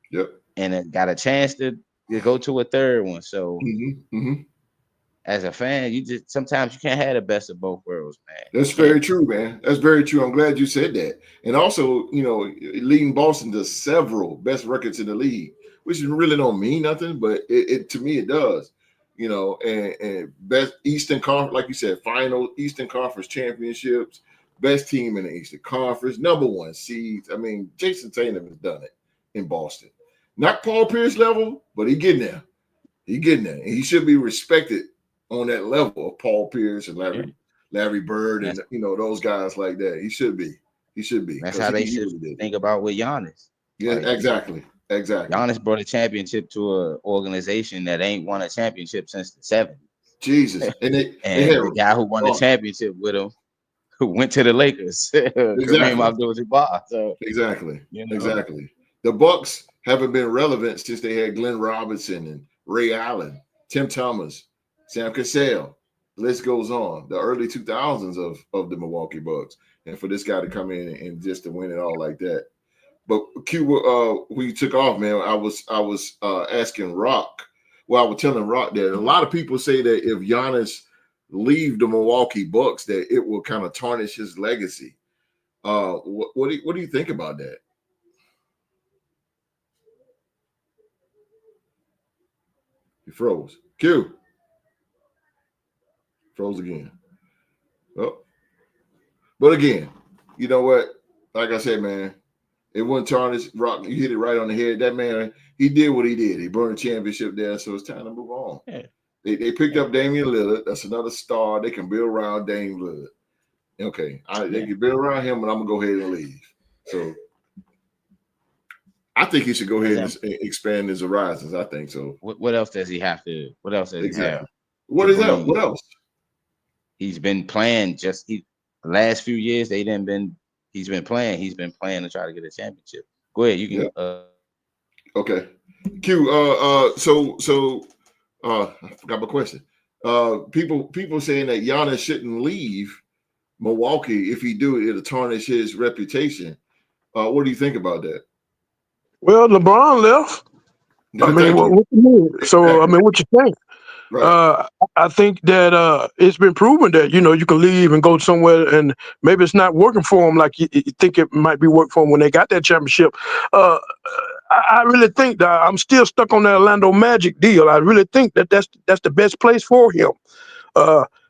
Yep. And it got a chance to go to a third one. So as a fan, sometimes you can't have the best of both worlds, man. That's very true, man. That's very true. I'm glad you said that. And also, you know, leading Boston to several best records in the league, which really don't mean nothing, but it to me it does. You know, and best Eastern Conference, like you said, final Eastern Conference championships. Best team in the Eastern Conference, #1 seeds. I mean, Jason Tatum has done it in Boston. Not Paul Pierce level, but he getting there. And he should be respected on that level of Paul Pierce and Larry Bird and you know those guys like that. He should be. That's how they should think about with Giannis. Yeah, like, exactly. Giannis brought a championship to an organization that ain't won a championship since the 70s. Jesus. And the guy who won the championship with him who went to the Lakers. Kareem Abdul-Jabbar. So, exactly. You know? Exactly. The Bucks haven't been relevant since they had Glenn Robinson and Ray Allen, Tim Thomas, Sam Cassell. The list goes on. The early 2000s of the Milwaukee Bucks. And for this guy to come in and just to win it all like that. But Q, when you took off, man, I was asking Rock. Well, I was telling Rock that a lot of people say that if Giannis leave the Milwaukee Bucks, that it will kind of tarnish his legacy. What do you think about that? He froze. Q. Froze again. Oh. But again, you know what? Like I said, man, it wouldn't tarnish. Rock, you hit it right on the head. That man, he did what he did. He brought a championship there, so it's time to move on. Yeah. They picked up Damian Lillard. That's another star. They can build around Damian Lillard. Okay, they can build around him, and I'm gonna go ahead and leave. So I think he should go ahead and expand his horizons. I think so. What else does he have to? What else does he have? What is that? What else? He's been playing. The last few years he's been playing. He's been playing to try to get a championship. Go ahead. You can. Okay. Q. So. I forgot my question. People saying that Giannis shouldn't leave Milwaukee. If he do, it'll tarnish his reputation. What do you think about that? Well, LeBron left. I mean, what you mean? So, I mean, what you think? Right. I think that it's been proven that, you know, you can leave and go somewhere and maybe it's not working for them like you think it might be working for them when they got that championship. I really think that I'm still stuck on that Orlando Magic deal. I really think that that's the best place for him.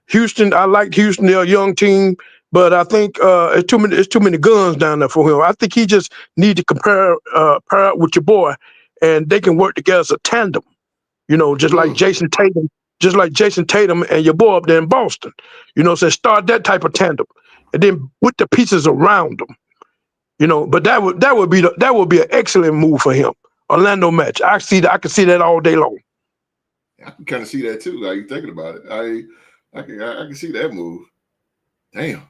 Houston, I liked Houston. They're a young team, but I think it's too many guns down there for him. I think he just need to pair up with your boy, and they can work together as a tandem. You know, just like Jason Tatum and your boy up there in Boston. You know, so start that type of tandem, and then put the pieces around them. You know, but that would be an excellent move for him. Orlando Magic. I can see that all day long. I can kind of see that too. How you thinking about it? I can see that move. Damn.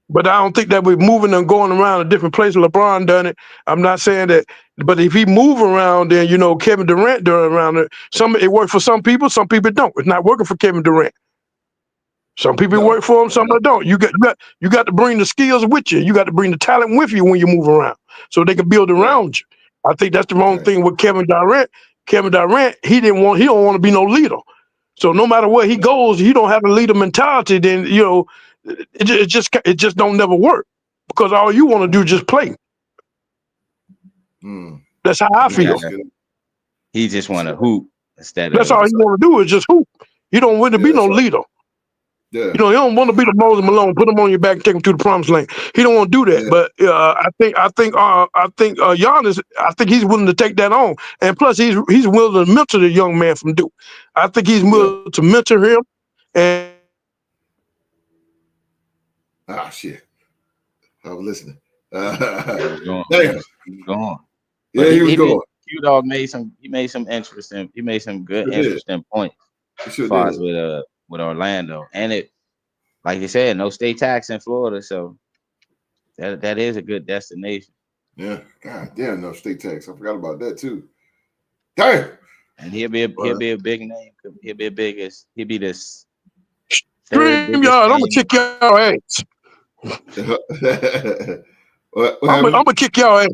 But I don't think that we're moving and going around a different place. LeBron done it. I'm not saying that, but if he move around, then, you know, Kevin Durant doing around it. It works for some people don't. It's not working for Kevin Durant. Some people work for him, some don't. You got to bring the skills with you. You got to bring the talent with you when you move around, so they can build around you. I think that's the wrong thing with Kevin Durant. Kevin Durant, he don't want to be no leader. So no matter where he goes, he don't have a leader mentality. Then, you know, it just don't never work, because all you want to do is just play. That's how I feel. He just want to hoop instead. That's all he want to do is just hoop. He don't want to be no leader. Yeah. You know, he don't want to be the Moses Malone, put him on your back and take him to the promised land. He don't want to do that. Yeah. But Giannis, I think he's willing to take that on. And plus, he's willing to mentor the young man from Duke. I think he's willing to mentor him. And shit, I was listening. He was going. Yeah, he was going. Q-Dog made some good interesting points as far as with Orlando, and it, like you said, no state tax in Florida, so that is a good destination. Yeah, God damn, no state tax. I forgot about that too. Damn. And he'll be a big name. He'll be this. Stream yard. I'm gonna kick y'all ass. I'm gonna kick y'all ass.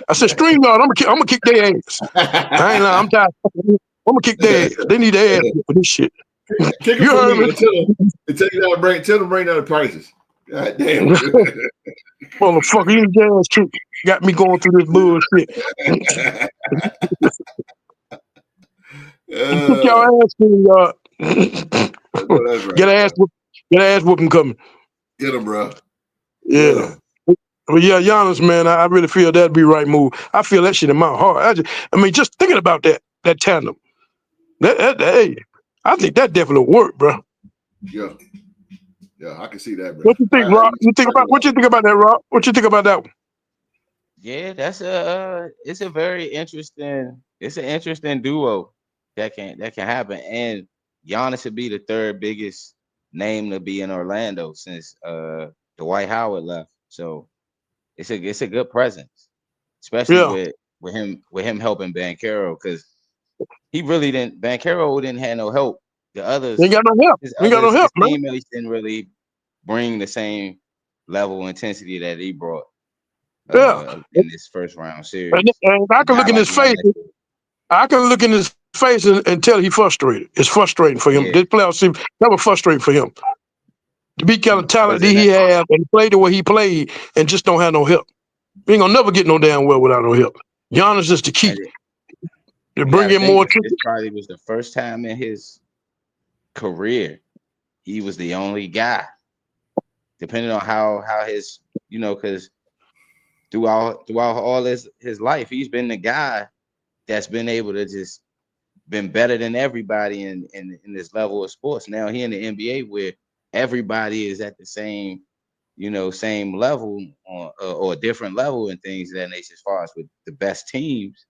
I said, stream yard. I'm gonna kick their ass. I ain't. I'm tired. I'm gonna kick their ass. They need their ass for this shit. Kick them for me. Tell them bring down the prices. God damn. Motherfucker, you jazz too. Got me going through this bullshit. Kick y'all ass in, y'all. Right. Get an ass whooping coming. Get him, bro. Yeah. Well, yeah, Giannis, man, I really feel that'd be the right move. I feel that shit in my heart. I mean, just thinking about that tandem. Hey, I think that definitely work, bro. Yeah, I can see that, bro. What you think, Rob? What you think about that, Rob? What you think about that one? Yeah, it's a very interesting. It's an interesting duo that can happen, and Giannis would be the third biggest name to be in Orlando since Dwight Howard left. So it's a good presence, especially with him helping Banchero, because he really didn't. Banchero didn't have no help. The others, he got no help. His teammates didn't really bring the same level of intensity that he brought. In this first round series. And I can look in his face. I can look in his face and tell he's frustrated. It's frustrating for him. This playoff series, that was frustrating for him. To be kind of talented he has and play the way he played and just don't have no help. He ain't gonna never get no damn well without no help. Giannis is the key. To bring in more. This probably was the first time in his career he was the only guy. Depending on how his, you know, because throughout all his life, he's been the guy that's been able to just been better than everybody in this level of sports. Now he in the NBA where everybody is at the same, you know, same level or a different level and things of that nature as far as with the best teams.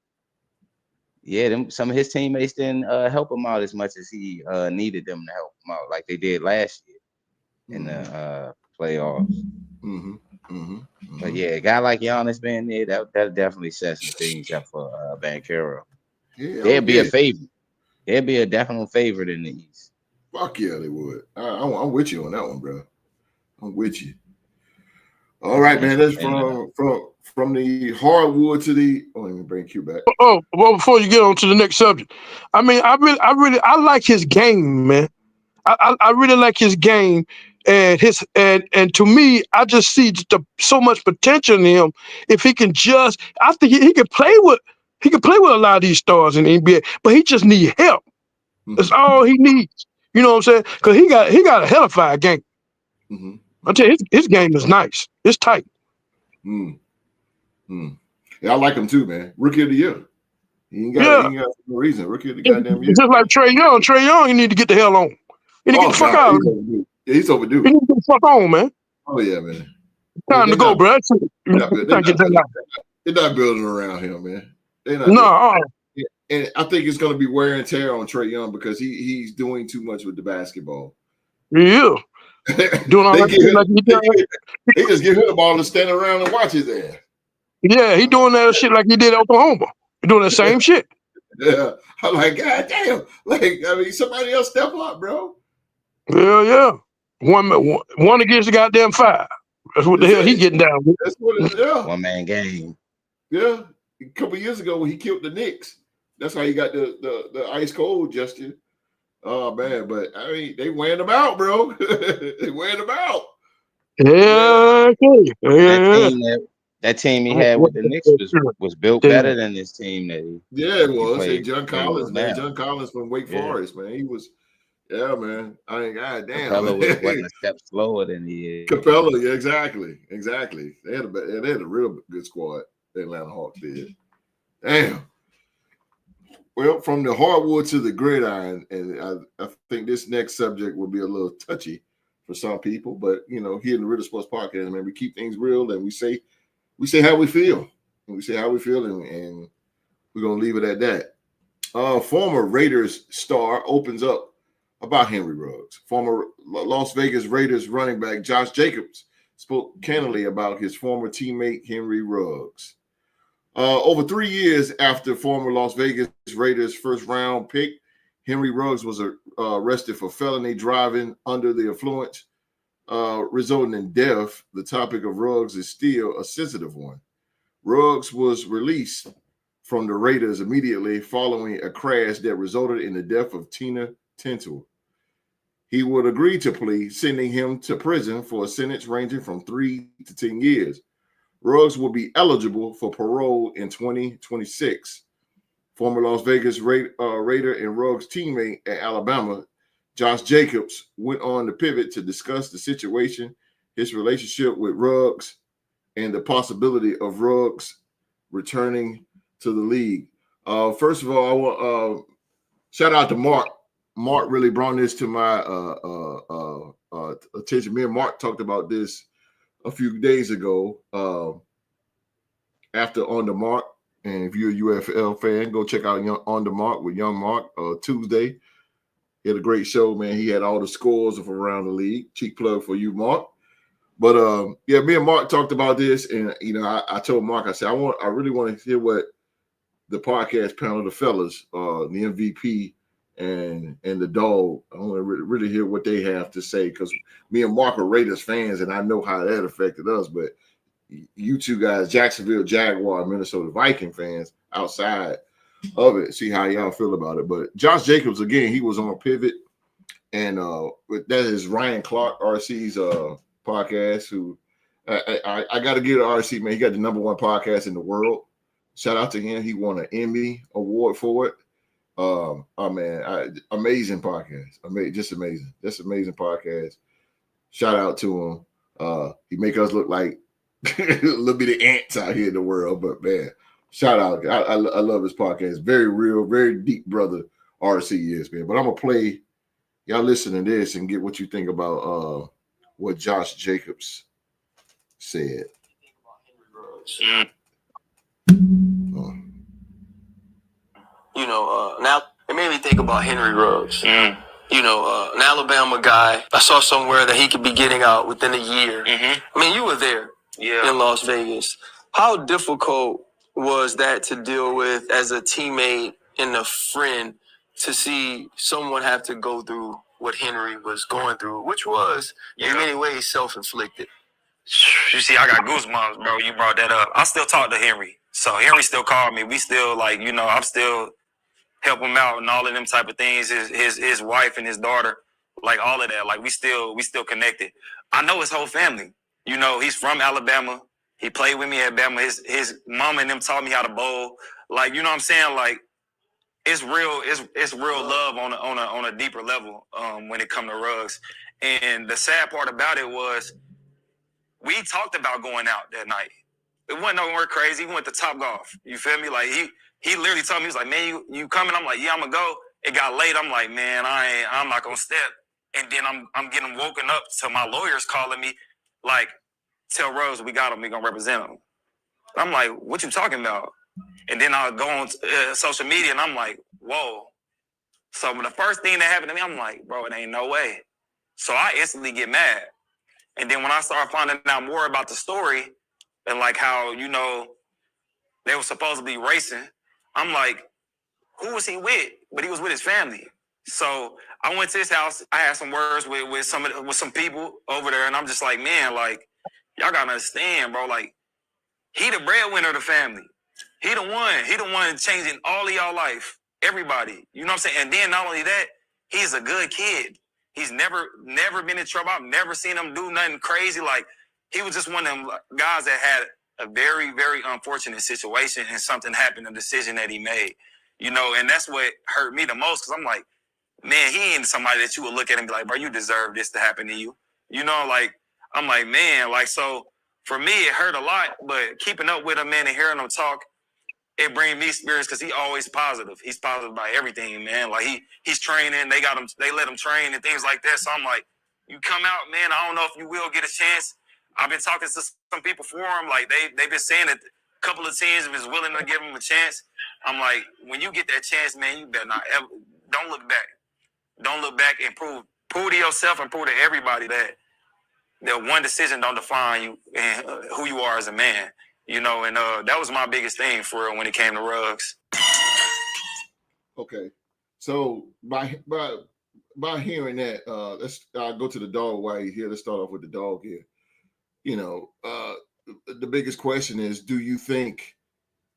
Yeah, some of his teammates didn't help him out as much as he needed them to help him out, like they did last year in the playoffs. But yeah, a guy like Giannis being there, that definitely sets some things up for Banchero. They'd be a favorite. They'd be a definite favorite in the East. Fuck yeah, they would. I'm with you on that one, bro. I'm with you. All right, man. That's from the hardwood to the. Oh, let me bring Q back. Oh, well, before you get on to the next subject, I mean, I like his game, man. I really like his game, and and to me, I just see so much potential in him. If he can just, I think he can play with a lot of these stars in the NBA, but he just need help. That's all he needs. You know what I'm saying? Because he got a hellified game. I tell you, his game is nice. It's tight. Yeah, I like him too, man. Rookie of the year. He ain't got no reason. Rookie of the goddamn year. It's just like Trae Young. Trae Young, you need to get the hell on. You need to get the fuck out. He's overdue. You need to get the fuck on, man. Oh yeah, man. Time to go, bro. They're not building around him, man. They're not. No. And I think it's going to be wear and tear on Trae Young because he's doing too much with the basketball. Yeah. Doing all that they just give him the ball to stand around and watch his ass. Yeah, he doing that shit like he did at Oklahoma. He doing that same shit. Yeah. I'm like, God damn. Like, I mean, somebody else step up, bro. Yeah. One against the goddamn five. That's what the hell he getting down with. That's what it is. Yeah. One man game. Yeah. A couple years ago when he killed the Knicks. That's how he got the ice cold gesture. Oh man, but I mean they wearing him out, bro. They wearing him out. Yeah. That team he had with the Knicks was built better than this team that he. Yeah, it was. Hey, John Collins, man. John Collins from Wake Forest, man. He was. Yeah, man. I mean, goddamn. Capella wasn't a step slower than he is. Capella, yeah, exactly. They had a real good squad. The Atlanta Hawks did. Damn. Well, from the hardwood to the gridiron, and I think this next subject will be a little touchy for some people, but you know, here in the Real Sports Podcast, man, we keep things real and we say how we feel. And we say how we feel, and we're gonna leave it at that. Former Raiders star opens up about Henry Ruggs. Former Las Vegas Raiders running back Josh Jacobs spoke candidly about his former teammate Henry Ruggs. Over 3 years after former Las Vegas Raiders first round pick, Henry Ruggs was arrested for felony driving under the influence, resulting in death. The topic of Ruggs is still a sensitive one. Ruggs was released from the Raiders immediately following a crash that resulted in the death of Tina Tintle. He would agree to plea, sending him to prison for a sentence ranging from 3 to 10 years. Ruggs will be eligible for parole in 2026. Former Las Vegas Raider and Ruggs teammate at Alabama, Josh Jacobs, went on to pivot to discuss the situation, his relationship with Ruggs, and the possibility of Ruggs returning to the league. First of all, I want shout out to Mark. Mark really brought this to my attention. Me and Mark talked about this a few days ago after On the Mark. And if you're a UFL fan, go check out On the Mark with Young Mark Tuesday. He had a great show, man. He had all the scores of around the league. Cheap plug for you, Mark. But yeah, me and Mark talked about this, and you know, I told Mark, I said, I really want to hear what the podcast panel, the fellas, the MVP and the dog, I want to really hear what they have to say, because me and Mark are Raiders fans, and I know how that affected us. But you two guys, Jacksonville Jaguar, Minnesota Viking fans, outside of it, see how y'all feel about it. But Josh Jacobs, again, he was on Pivot, and that is Ryan Clark, RC's podcast. Who I got to give to RC, man. He got the #1 podcast in the world. Shout out to him. He won an Emmy award for it. Oh man, amazing podcast. Just amazing. Just amazing podcast. Shout out to him. He make us look like a little bit of ants out here in the world, but man, shout out. I love his podcast. Very real, very deep brother RC is, man. But I'm gonna play. Y'all listen to this and get what you think about what Josh Jacobs said. You know, now it made me think about Henry Ruggs. You know, an Alabama guy. I saw somewhere that he could be getting out within a year. I mean, you were there in Las Vegas. How difficult was that to deal with as a teammate and a friend, to see someone have to go through what Henry was going through, which was in many ways self-inflicted? You see, I got goosebumps, bro. You brought that up. I still talk to Henry. So Henry still called me. We still I'm still help him out and all of them type of things. His wife and his daughter, like all of that. Like we still connected. I know his whole family. He's from Alabama. He played with me at Bama. His mama and them taught me how to bowl. Like, you know what I'm saying? Like, it's real love on a deeper level when it comes to Ruggs. And the sad part about it was we talked about going out that night. It wasn't nowhere crazy. We went to Top Golf. You feel me? Like he literally told me, he was like, man, you coming? I'm like, yeah, I'm gonna go. It got late. I'm like, man, I'm not gonna step. And then I'm getting woken up to my lawyers calling me, like, tell Ruggs we got him. We gonna represent him. I'm like, what you talking about? And then I'll go on social media and I'm like, whoa. So the first thing that happened to me, I'm like, bro, it ain't no way. So I instantly get mad. And then when I started finding out more about the story and like how, they were supposed to be racing, I'm like, who was he with? But he was with his family. So I went to his house. I had some words with some people over there. And I'm just like, man, like, y'all got to understand, bro. Like, he the breadwinner of the family. He the one changing all of y'all life. Everybody. You know what I'm saying? And then not only that, he's a good kid. He's never been in trouble. I've never seen him do nothing crazy. Like, he was just one of them guys that had a very, very unfortunate situation and something happened, a decision that he made. And that's what hurt me the most because I'm like, man, he ain't somebody that you would look at and be like, bro, you deserve this to happen to you. Like, I'm like, man, like, so for me, it hurt a lot, but keeping up with him, man, and hearing him talk, it brings me spirits because he's always positive. He's positive about everything, man. Like he's training. They let him train and things like that. So I'm like, you come out, man. I don't know if you will get a chance. I've been talking to some people for him. Like they've been saying that a couple of teams is willing to give him a chance. I'm like, when you get that chance, man, you better not ever. Don't look back. Don't look back and prove to yourself and prove to everybody that one decision don't define you and who you are as a man. And that was my biggest thing for real when it came to Ruggs. Okay, so by hearing that, let's go to the dog while you're here. Let's start off with the dog here. The biggest question is, do you think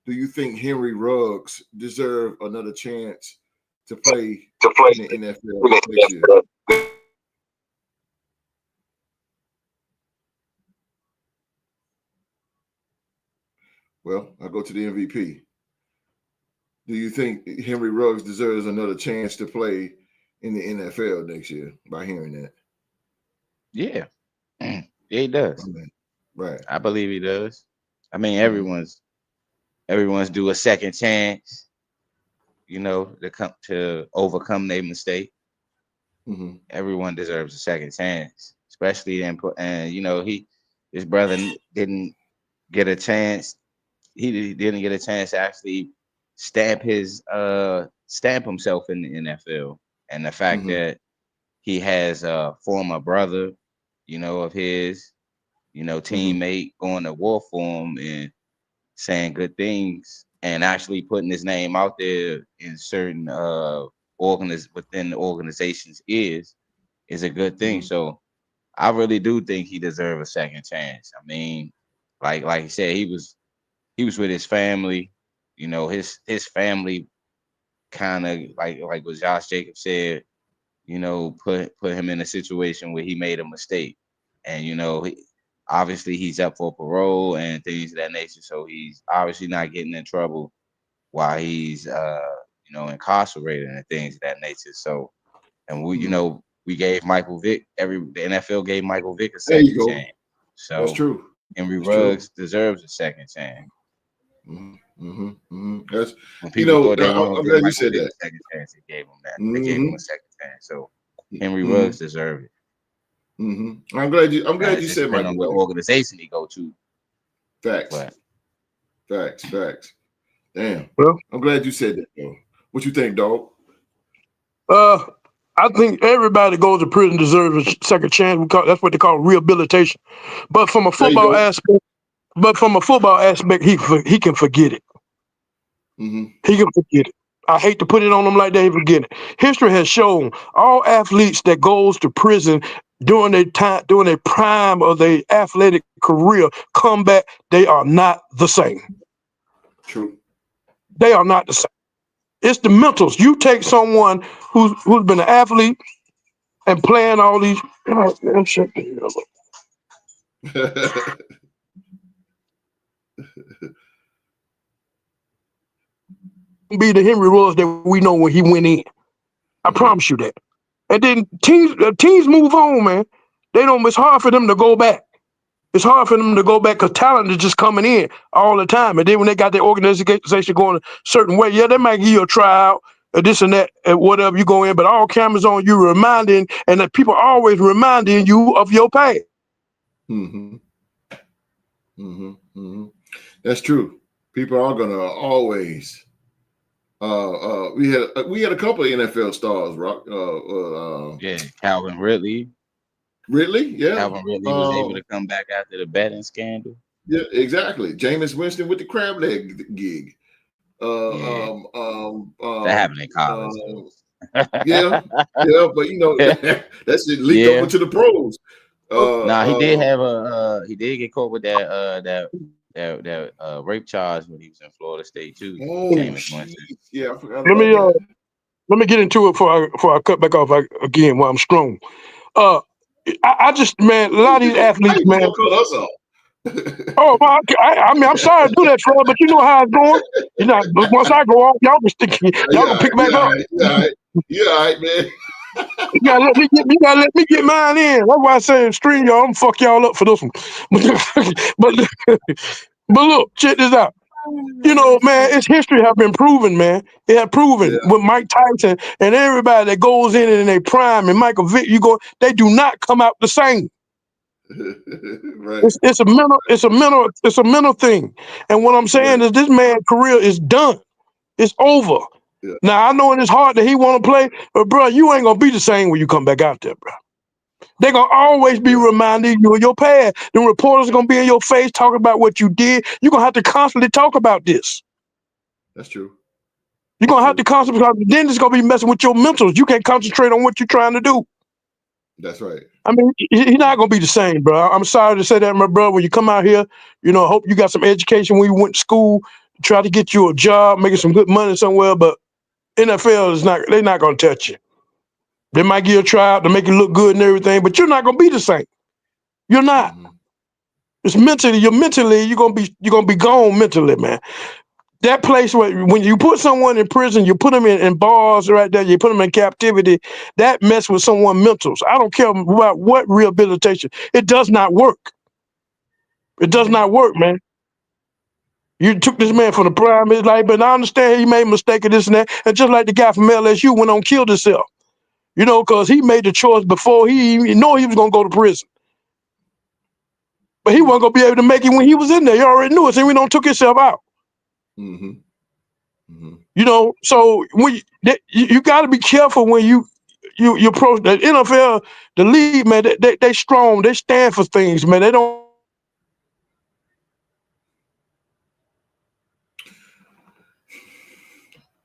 Henry Ruggs deserve another chance to play in the NFL next year? Well, I'll go to the MVP. Do you think Henry Ruggs deserves another chance to play in the NFL next year by hearing that? Yeah. Yeah, he does. Right. I believe he does. I mean, everyone's due a second chance, to overcome their mistake. Mm-hmm. Everyone deserves a second chance, especially his brother didn't get a chance. He didn't get a chance to actually stamp himself in the NFL. And the fact that he has a former brother, of his, teammate going to war for him and saying good things and actually putting his name out there in certain within the organizations is a good thing. So I really do think he deserves a second chance. I mean, like he said, he was with his family, his family kind of like what Josh Jacobs said, put him in a situation where he made a mistake. And, obviously he's up for parole and things of that nature. So he's obviously not getting in trouble while he's, incarcerated and things of that nature. So, and we gave Michael Vick, the NFL gave Michael Vick a second chance. So that's true. Henry Ruggs deserves a second chance. That's, when people thought they I'm glad you said that. Second chance, they gave him that. They gave him a second chance. So Henry Ruggs deserved it. I'm glad you said Michael. On what organization he go to. Facts. Damn. Well, I'm glad you said that, though. What you think, dog? I think everybody goes to prison deserves a second chance. That's what they call rehabilitation. But from a football aspect, he can forget it. He can forget it. I hate to put it on him like that. He forget it. History has shown all athletes that goes to prison during their time, during their prime of their athletic career, come back, they are not the same. True. They are not the same. It's the mentals. You take someone who's been an athlete and playing all these. Be the Henry Ruggs that we know when he went in. I promise you that. And then teams move on, man. It's hard for them to go back. It's hard for them to go back because talent is just coming in all the time. And then when they got their organization going a certain way, yeah, they might give you a tryout or this and that, and whatever you go in, but all cameras on you reminding, and that people always reminding you of your past. That's true. People are gonna always. We had a couple of NFL stars, Rock. Calvin Ridley. Yeah. Calvin Ridley was able to come back after the betting scandal. Yeah, exactly. Jameis Winston with the crab leg gig. That happened in college. Yeah, but you know that shit leaked over to the pros. He did get caught with that rape charge when he was in Florida State too. Yeah, I forgot. Let me get into it before I cut back off again while I'm strong. I just, man, a lot of these athletes, man. Cut us off. Oh, I mean, I'm sorry to do that, Fred, but you know how it's going. You know, once I go off, y'all can pick back up. Yeah, all right, man. You gotta let me get mine in. That's why I say stream y'all. I'm gonna fuck y'all up for this one. But look, check this out. You know, man, its history have been proven, man. It had proven with Mike Tyson and everybody that goes in their prime and Michael Vick, they do not come out the same. Right. It's a mental thing. And what I'm saying is this man's career is done. It's over. Yeah. Now I know in his heart that he want to play, but bro, you ain't gonna be the same when you come back out there, bro. They're gonna always be reminding you of your past. The reporters are gonna be in your face talking about what you did. You're gonna have to constantly talk about this. That's true. You're gonna have to constantly, then it's gonna be messing with your mentals. You can't concentrate on what you're trying to do. That's right. I mean, he's not gonna be the same, bro. I'm sorry to say that, my brother. When you come out here, you know, I hope you got some education when you went to school, try to get you a job, making some good money somewhere, but NFL is not, they're not gonna touch you. They might give you a tryout to make you look good and everything, but you're not gonna be the same. You're not. It's mentally, you're gonna be gone mentally, man. That place where when you put someone in prison, you put them in bars right there, you put them in captivity, that mess with someone's mentals. I don't care about what rehabilitation. It does not work. It does not work, man. You took this man from the prime of his life, but I understand he made a mistake of this and that. And just like the guy from LSU went on and killed himself. You know, because he made the choice before he even knew he was going to go to prison. But he wasn't going to be able to make it when he was in there. He already knew it, so he don't took himself out. You know, so when you got to be careful when you approach the NFL, the league, man. They strong. They stand for things, man. They don't.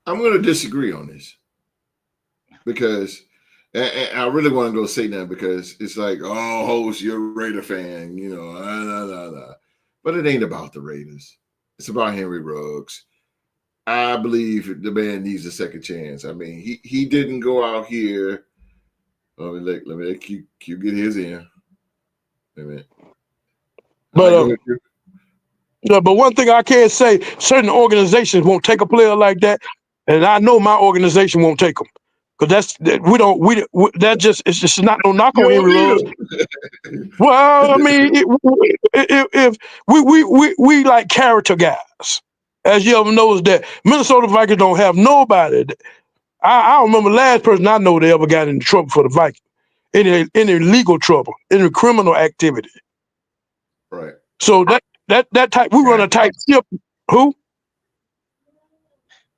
I'm going to disagree on this because I really want to go say that because it's like, oh, host, you're a Raider fan, you know, but it ain't about the Raiders. It's about Henry Ruggs. I believe the man needs a second chance. I mean, he didn't go out here. Let me let Q get his in. Wait a minute. But but one thing I can say, certain organizations won't take a player like that, and I know my organization won't take him. Because it's just not no knock on Henry Ruggs. Well, I mean, if we like character guys, as you ever knows that Minnesota Vikings don't have nobody. I don't remember the last person I know they ever got into trouble for the Vikings, any legal trouble, any criminal activity. Right. So that type we run a tight ship. Who?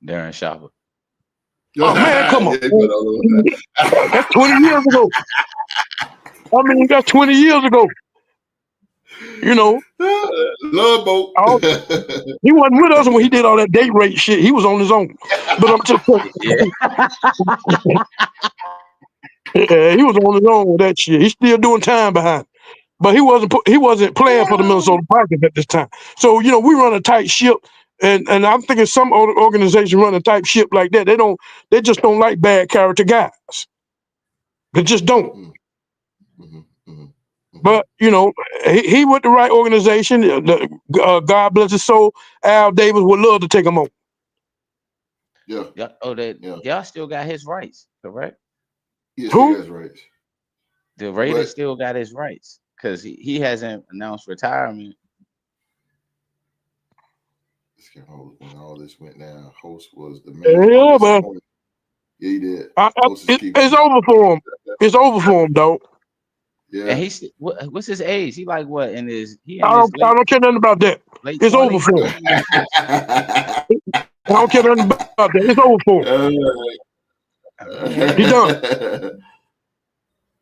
Darren Sharper. Oh man, come on. That's 20 years ago. I mean, that's 20 years ago. You know. Love boat. He wasn't with us when he did all that date rape shit. He was on his own. But I'm just Yeah, he was on his own with that shit. He's still doing time behind it. But he wasn't playing for the Minnesota Vikings at this time. So, we run a tight ship, and I'm thinking some organization run a tight ship like that. They just don't like bad character guys. They just don't. But, he with the right organization. God bless his soul. Al Davis would love to take him on. Yeah. Y'all still got his rights, correct? He still has rights. The Raiders still got his rights because he hasn't announced retirement. When all this went down, Host was the man. Yeah, man. Yeah, he did. It's over for him. It's over for him, though. Yeah. And what's his age? He like what in his? I don't care nothing about that. It's 20s? Over for him. I don't care nothing about that. It's over for him. He's done.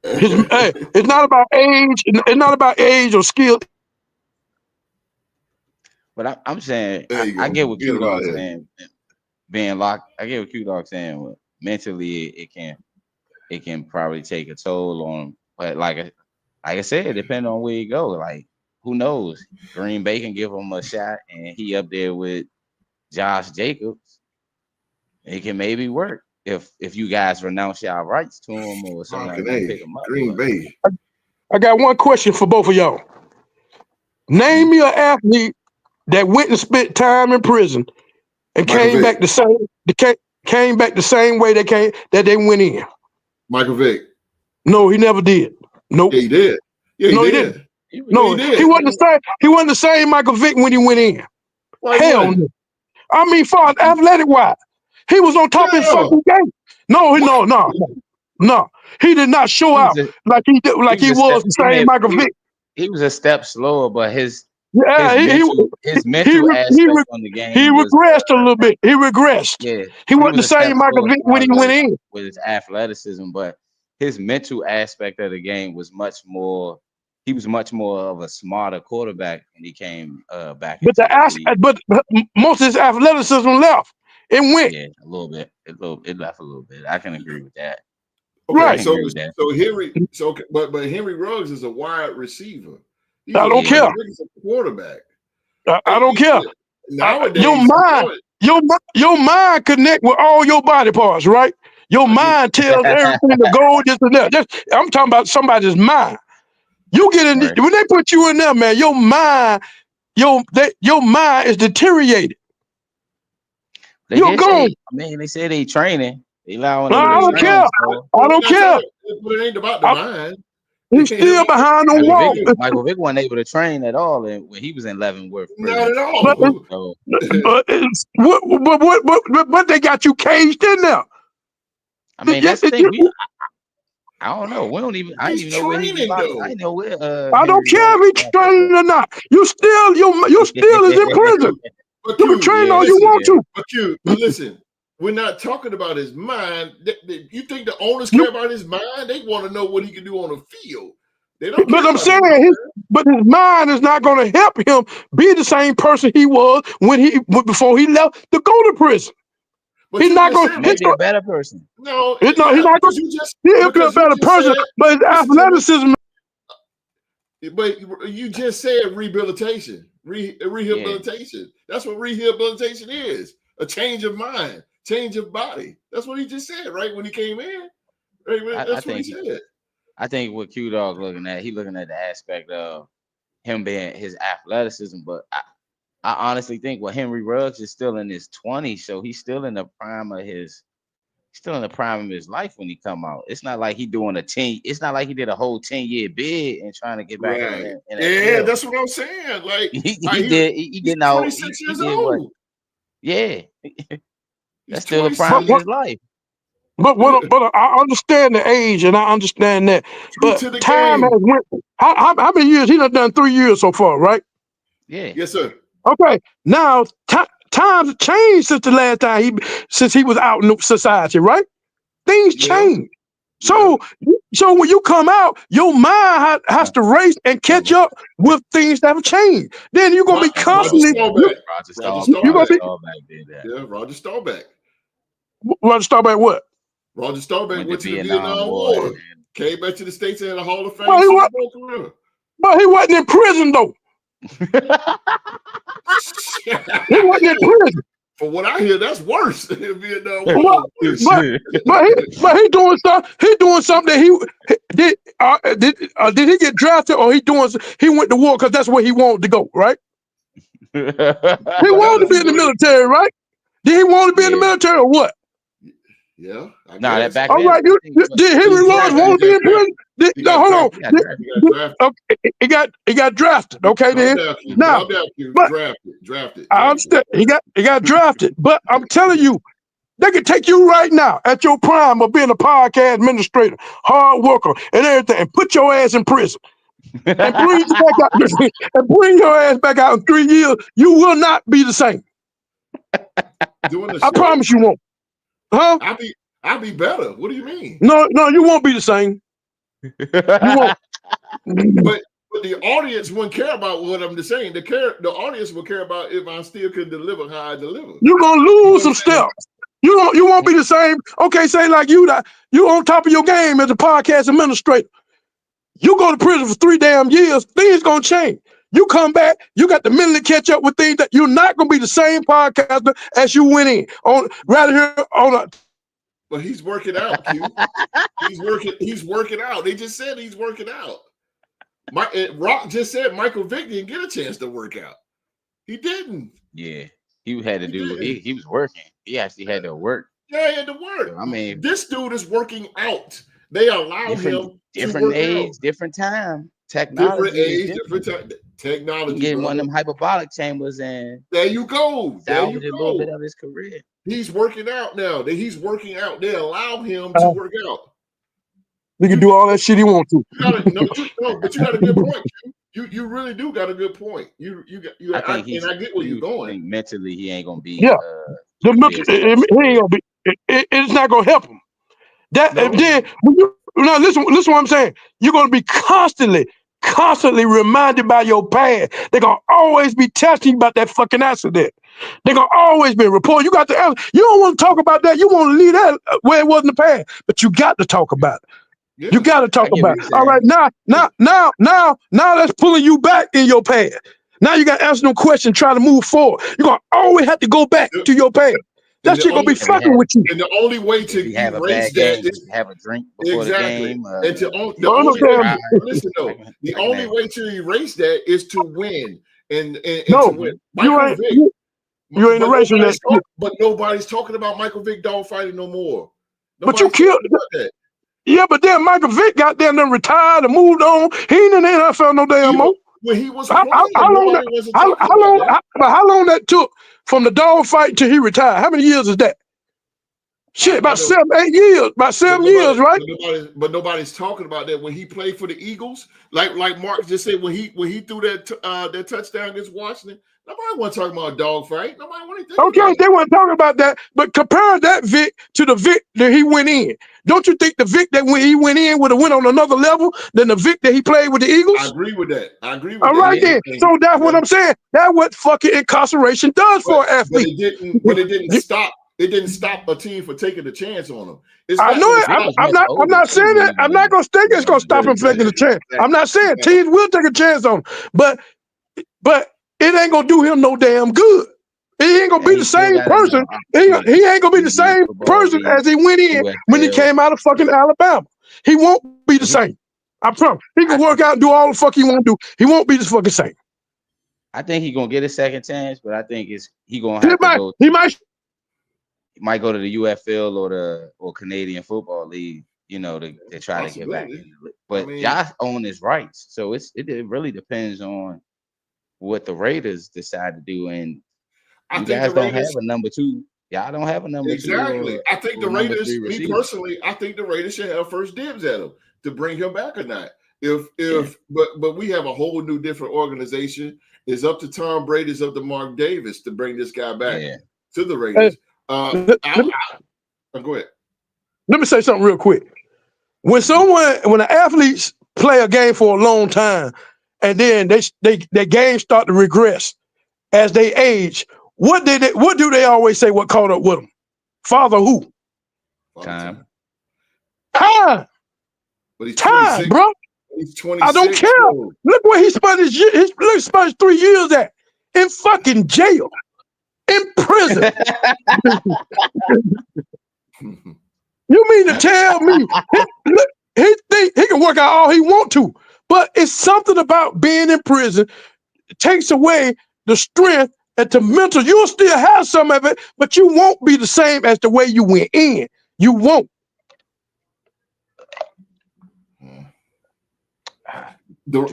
It's not about age. It's not about age or skill. But I'm saying I get what Q Dog saying. Being locked, I get what Q Dog saying. Mentally, it can probably take a toll on him. But like I said, depending on where you go, like who knows? Green Bay can give him a shot, and he up there with Josh Jacobs. It can maybe work if you guys renounce y'all rights to him or something. Pick him up. Green Bay. I got one question for both of y'all. Name me an athlete that went and spent time in prison and came back the same way that they went in. Michael Vick. No, he never did. Nope. Yeah, he did. Yeah, he did. No, he wasn't the same. He wasn't the same Michael Vick when he went in. Hell no. I mean, far as athletic wise, he was on top of his fucking game. No. He did not show out like he did, like he was the same Michael Vick. He was a step slower, but his mental aspect on the game. He regressed a little bit. He regressed. Yeah, he wasn't the same Michael Vick when he went in with his athleticism, but his mental aspect of the game was much more. He was much more of a smarter quarterback when he came back. But most of his athleticism left. It went. Yeah, a little bit. It left a little bit. I can agree with that. Okay, right. So Henry Ruggs is a wide receiver. I don't care. He's a quarterback. I don't care. Nowadays, your mind connect with all your body parts, right? Your mind tells everything to go this and that. I'm talking about somebody's mind. You get in when they put you in there, man. Your mind is deteriorated. You're gone. They say they training. They allowing. I don't care. I don't care. But it ain't about the mind. He's still behind the wall. Michael Vick wasn't able to train at all when he was in Leavenworth. Not at all. But they got you caged in there. I mean, that's the thing. I don't know. We don't even. I don't even know where he's. I know where. I don't care if he's training or not. You still is in prison. You can train all you want to. But listen, we're not talking about his mind. You think the owners care about his mind? They want to know what he can do on the field. They don't. But I'm saying, his mind is not going to help him be the same person he was before he left to go to prison. But he's not going to be a better person. No, he's not going to be a better person. But his athleticism. But you just said rehabilitation. Rehabilitation. Yeah. That's what rehabilitation is. A change of mind, change of body. That's what he just said, right? When he came in. Right? That's what he said. I think what Q Dog looking at, he looking at the aspect of him being his athleticism, but I honestly think Henry Ruggs is still in his 20s, so he's still in the prime of his life when he come out. It's not like he doing it's not like he did a whole 10-year bid and trying to get back in yeah, that's what I'm saying. Like he did now 26 years old. Yeah. That's still the prime of his life. But I understand the age and I understand that. But time has went. How many years? He done 3 years so far, right? Yeah. Yes, sir. Okay. Now times changed since the last time since he was out in society, right? Things change. So when you come out, your mind has to race and catch up with things that have changed. Then you're gonna be constantly. Roger Staubach. Roger Staubach what? Roger Staubach went to the Vietnam War. War, came back to the States and had a Hall of Fame Well, Super Bowl career. But he wasn't in prison though. He wasn't in prison. From what I hear, that's worse than Vietnam But, War. but he doing something. He doing something that did he get drafted or he went to war because that's where he wanted to go, right? He wanted to be in the military, right? Did he want to be in the military or what? Yeah. Nah, that back all then. right, did Henry Rogers want to be in prison? Hold on. He got drafted. Okay, then. Now, drafted. I understand. He got drafted. But I'm telling you, they could take you right now at your prime of being a podcast administrator, hard worker, and everything, and put your ass in prison. And bring you back out, and bring your ass back out in 3 years. You will not be the same. I promise you won't. Huh? I'll be better. What do you mean? No, you won't be the same. You won't. But the audience wouldn't care about what I'm saying. The audience will care about if I still can deliver how I deliver. You're gonna lose some steps. You won't be the same. Okay, say like you on top of your game as a podcast administrator. You go to prison for 3 damn years, things gonna change. You come back, you got the minute to catch up with things that you're not gonna be the same podcaster as you went in on But he's working out, Q. He's working out. They just said he's working out. Rock just said Michael Vick didn't get a chance to work out. He didn't. Yeah, he had to do. He was working. He actually had to work. Yeah, he had to work. So, I mean, this dude is working out. They allow him different age, different time, technology, different time. Technology. Get one of them hyperbolic chambers and there you go. Salvage a little bit of his career. He's working out now. He's working out. They allow him to work out. He can do all that shit he wants to. But you got a good point. You really do got a good point. I get where you're going. I think mentally he ain't gonna be. Yeah, he ain't gonna be. It's not gonna help him. Listen what I'm saying. You're gonna be constantly reminded by your past. They're gonna always be testing you about that fucking accident. They're gonna always be reporting. You got to. You don't want to talk about that. You want to leave that where it was in the past, but you got to talk about it. Yeah. You got to talk about it. All right, now that's pulling you back in your past. Now you got to answer them questions, try to move forward. You're gonna always have to go back to your past. That shit gonna be fucking with you. And the only way to erase that is have a drink before the game. And the only way to erase that is to win. And to win. You ain't erasing that. But nobody's talking about Michael Vick dog fighting no more. But you killed that. Yeah, but then Michael Vick got there and then retired and moved on. He ain't in the NFL no damn more. When he was how long that took from the dog fight till he retired? How many years is that? Shit, about 7, 8 years. About 7 years, right? But nobody's talking about that. When he played for the Eagles, like Mark just said, when he threw that touchdown against Washington, nobody want to talk about a dog fight. Nobody want to think about they weren't talking about that. But compare that Vic to the Vic that he went in. Don't you think the Vic that when he went in would have went on another level than the Vic that he played with the Eagles? I agree with that. All right, then. So that's what I'm saying. That's what fucking incarceration does for an athlete. But it didn't stop. It didn't stop a team from taking a chance on him. I know it. I'm not saying that. I'm not going to think it's going to stop him from taking a chance. I'm not saying teams will take a chance on him, but it ain't going to do him no damn good. He ain't going to be the same person. He ain't going to be the same person as he went in when he came out of fucking Alabama. He won't be the same. I promise. He can work out and do all the fuck he want to do. He won't be the fucking same. I think he's going to get a second chance, but I think he going to have to go. He might go to the UFL or Canadian Football League, to try to get back in. But Josh owns his rights, so it really depends on what the Raiders decide to do. And you guys don't have a number 2. Y'all don't have a number 2. Exactly. I think the Raiders. Me personally, I think the Raiders should have first dibs at him to bring him back or not. But we have a whole new different organization. It's up to Tom Brady. It's up to Mark Davis to bring this guy back to the Raiders. Go ahead. Let me say something real quick. When an athletes play a game for a long time, and then their games start to regress as they age, what do they always say? What caught up with them? Father who? Time. Time. But he's Time, 26. bro. He's 26. I don't care. Bro. Look where he spent his 3 years at. In fucking jail. In prison. You mean to tell me he think he can work out all he want to, but it's something about being in prison. It takes away the strength and the mental. You'll still have some of it, but you won't be the same as the way you went in. You won't.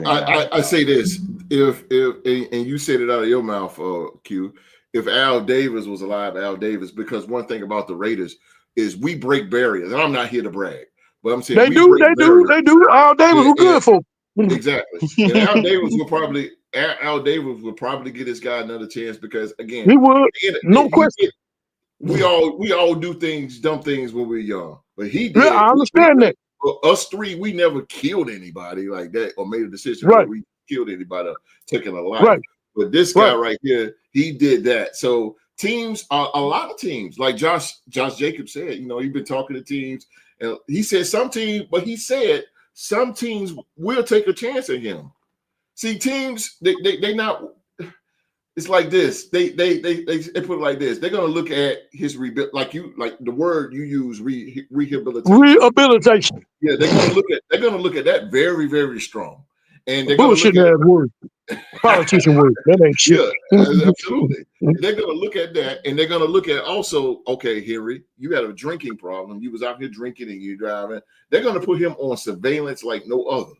I say this: if and you said it out of your mouth, Q. If Al Davis was alive, Al Davis, because one thing about the Raiders is we break barriers, and I'm not here to brag, but I'm saying they do. Al Davis was good for exactly. And Al Davis will probably get this guy another chance because again, he would, no question. We all do dumb things when we're young, but he did. Yeah, I understand that. Us three, we never killed anybody like that or made a decision right. where we killed anybody or taken a life. Right. But this guy right here, he did that. So teams, a lot of teams, like Josh Jacobs said, he's been talking to teams, and he said some teams will take a chance at him. See, teams, they not. It's like this. They put it like this. They're gonna look at his like the word you use, rehabilitation. Rehabilitation. Yeah, they're gonna look at that very, very strong. And they're bullshit gonna look at word. Politician word. That ain't shit. Yeah, absolutely. They're gonna look at that, and they're gonna look at also, okay, Henry, you had a drinking problem. You was out here drinking and you driving. They're gonna put him on surveillance like no other.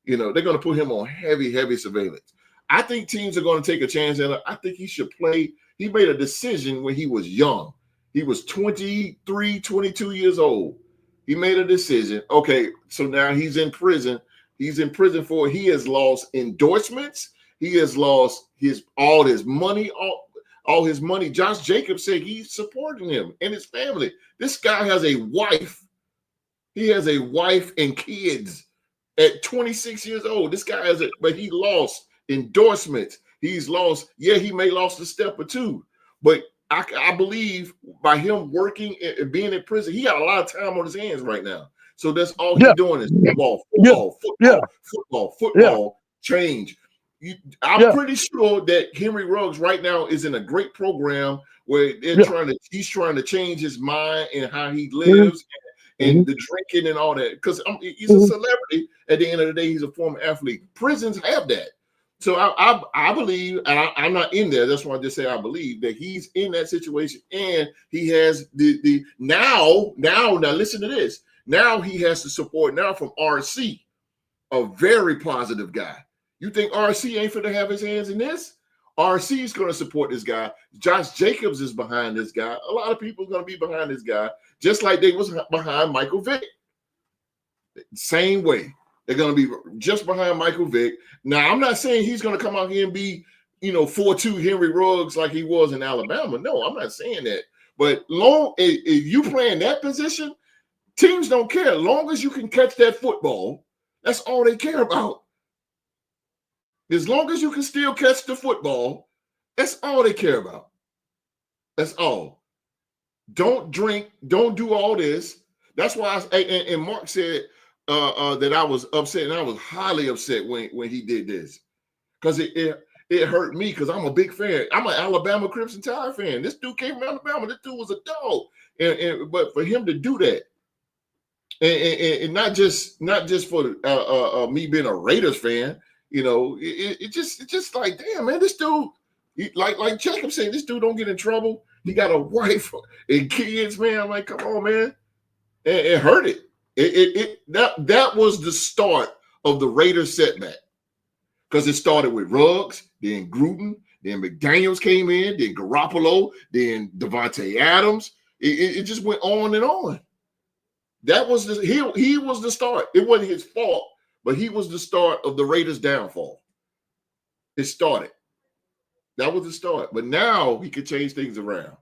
They're gonna put him on heavy, heavy surveillance. I think teams are going to take a chance, and I think he should play. He made a decision when he was young. He was 23, 22 years old. He made a decision. Okay, so now he's in prison. He's in prison he has lost endorsements. He has lost all his money. Josh Jacobs said he's supporting him and his family. This guy has a wife. He has a wife and kids at 26 years old. This guy but he lost endorsements. He's lost, he may lost a step or two, but I believe by him working and being in prison, he got a lot of time on his hands right now. So that's all he's doing is football, change. I'm pretty sure that Henry Ruggs right now is in a great program where he's trying to change his mind and how he lives and the drinking and all that. Because he's a celebrity. At the end of the day, he's a former athlete. Prisons have that. So I believe, and I'm not in there. That's why I just say I believe that he's in that situation, and he has the now. Listen to this. Now he has the support now from RC, a very positive guy. You think RC ain't finna have his hands in this? RC is going to support this guy. Josh Jacobs is behind this guy. A lot of people are going to be behind this guy, just like they was behind Michael Vick. Same way. They're going to be just behind Michael Vick. Now, I'm not saying he's going to come out here and be, 4-2 Henry Ruggs like he was in Alabama. No, I'm not saying that. But if you play in that position, teams don't care. As long as you can catch that football, that's all they care about. As long as you can still catch the football, that's all they care about. That's all. Don't drink. Don't do all this. That's why and Mark said that I was upset, and I was highly upset when he did this, because it hurt me, because I'm a big fan. I'm an Alabama Crimson Tide fan. This dude came from Alabama. This dude was a dog, but for him to do that, and not just for me being a Raiders fan, it just like, damn, man, this dude, like Jacob said, this dude don't get in trouble. He got a wife and kids, man. I'm like, come on, man. It hurt it. That was the start of the Raiders setback, because it started with Ruggs, then Gruden, then McDaniels came in, then Garoppolo, then Devontae Adams. It just went on and on. That was he was the start. It wasn't his fault, but he was the start of the Raiders' downfall. It started. That was the start. But now he could change things around.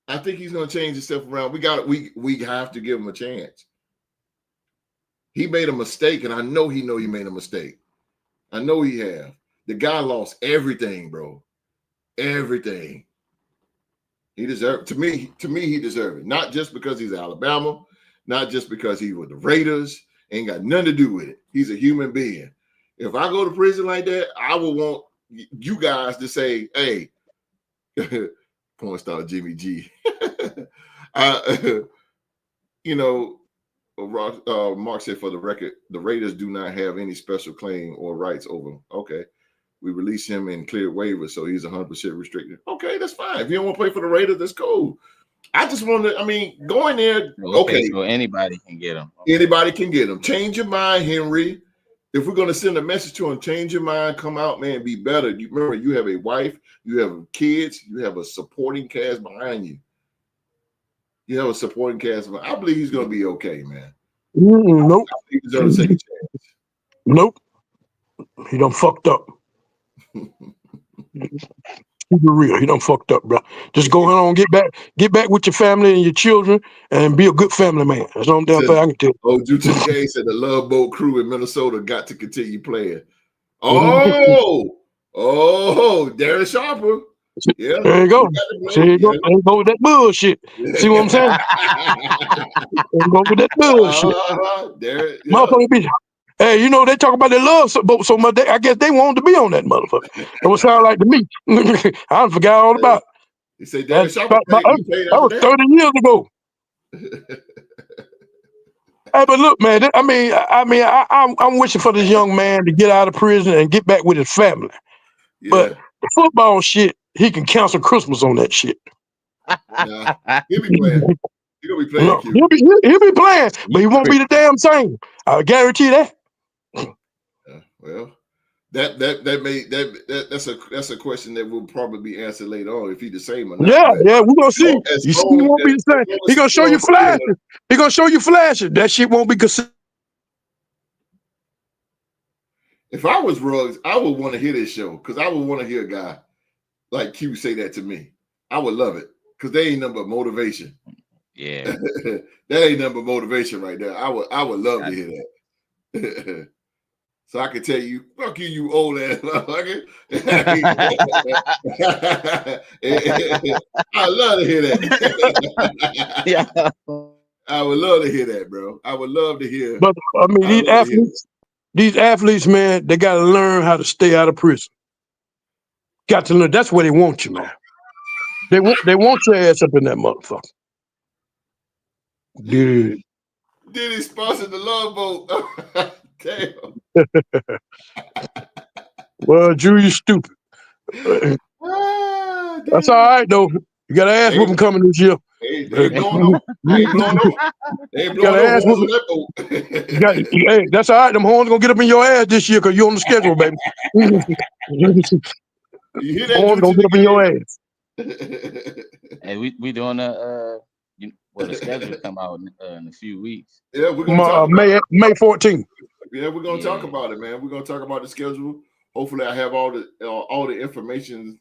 I think he's going to change himself around. We have to give him a chance. He made a mistake, and I know he made a mistake. I know he have. The guy lost everything, bro. Everything. He deserved, to me, he deserved it. Not just because he's Alabama, not just because he was the Raiders. Ain't got nothing to do with it. He's a human being. If I go to prison like that, I would want you guys to say, hey, porn star Jimmy G. You know, Mark said, for the record, the Raiders do not have any special claim or rights over him. Okay. We released him and cleared waivers, so he's 100% restricted. Okay, that's fine. If you don't want to play for the Raiders, that's cool. I just want to, go in there. Okay. So anybody can get him. Okay. Anybody can get him. Change your mind, Henry. If we're going to send a message to him, change your mind, come out, man, be better. You remember, you have a wife, you have kids, you have a supporting cast behind you. You have a supporting cast. I believe he's going to be okay, man. Nope. He deserves a second chance. Nope. He done fucked up. Keep it real. He done fucked up, bro. Just go on, get back with your family and your children, and be a good family man. That's the only damn thing I can tell you. Oh, due to the game, said the Love Boat crew in Minnesota got to continue playing. Oh, Darren Sharper. Yeah, there you go. There you go. There you go with that bullshit. See what I'm saying? There you go with that bullshit. Motherfucker bitch. Hey, you know, they talk about their love boat so much, I guess they wanted to be on that motherfucker. It would sound like to me. I forgot all about it. You say Darren Sharper that was 30 years ago. Hey, but look, man, I'm wishing for this young man to get out of prison and get back with his family. Yeah. But the football shit, he can cancel Christmas on that shit. Nah, he'll be playing. He'll be playing. No, he'll be playing, but he won't be the damn same. I guarantee that. Well, that's a question that will probably be answered later on if he's the same or not. Yeah, we're gonna see. You see, he won't be the same. He gonna show you flashes. He gonna show you flashes. That shit won't be considered. If I was Ruggs, I would want to hear this show because I would want to hear a guy like Q say that to me. I would love it because they ain't nothing but motivation. Yeah, that ain't nothing but motivation right there. I would love to hear that. So I can tell you, fuck you, you old ass motherfucker. I love to hear that. Yeah. I would love to hear that, bro. I would love to hear. But these athletes, man, they got to learn how to stay out of prison. Got to learn. That's where they want you, man. They want your ass up in that motherfucker. Dude. Did he sponsor the Love Boat? Damn. Well, Drew, you stupid. That's all right, though. You got an ass whooping coming this year. They ain't blowing up. They ain't blowing up. Hey, that's all right. Them horns gonna get up in your ass this year because you're on the schedule, baby. You hear that? Horns gonna get up in your ass. Hey, we doing the schedule come out in a few weeks. Yeah, we're gonna talk about May 14th. Yeah, we're gonna talk about it, man. We're gonna talk about the schedule. Hopefully, I have all the information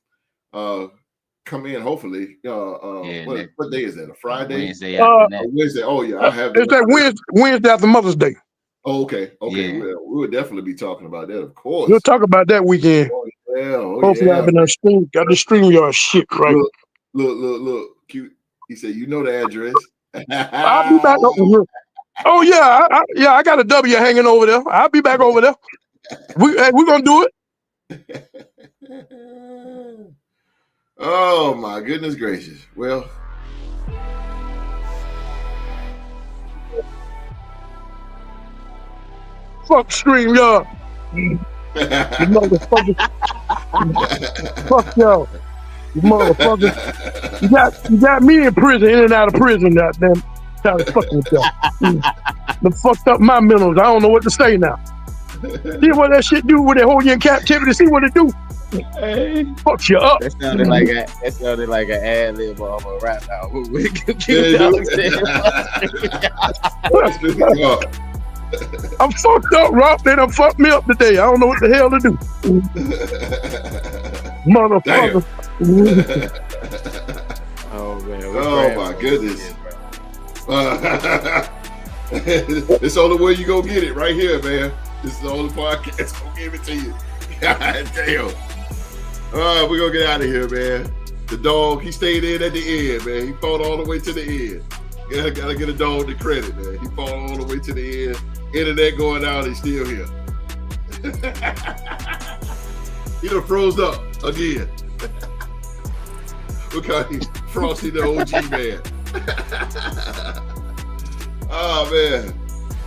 come in. Hopefully, what day is that? A Friday? Wednesday after that. Wednesday. Oh yeah, I have. It's that Wednesday after Mother's Day. Oh, okay. Yeah. We will definitely be talking about that, of course. We'll talk about that weekend. Hopefully, I've been got the StreamYard shit right. Look, cute. He said, "You know the address." I'll be back over here. Oh yeah, I got a W hanging over there. I'll be back over there. We're gonna do it. Oh my goodness gracious! Well, fuck StreamYard. You motherfuckers. Fuck y'all. You motherfuckers. You got me in prison, in and out of prison, goddamn. Trying to fuck with y'all. They fucked up my mentals. I don't know what to say now. See what that shit do when they hold you in captivity? See what it do? Hey, fuck you up. That sounded like an ad lib of a rap album. I'm fucked up, Rob. They done fucked me up today. I don't know what the hell to do. Motherfucker. Oh man. Oh my goodness. It's the only way you gonna get it right here, man. This is the only podcast gonna give it to you. God damn. All right, we're gonna get out of here, man. The dog, he stayed in at the end, man. He fought all the way to the end. Gotta get a dog the credit, man. He fought all the way to the end. Internet going out, he's still here. He done froze up again. Okay, Frosty the OG man. Oh man.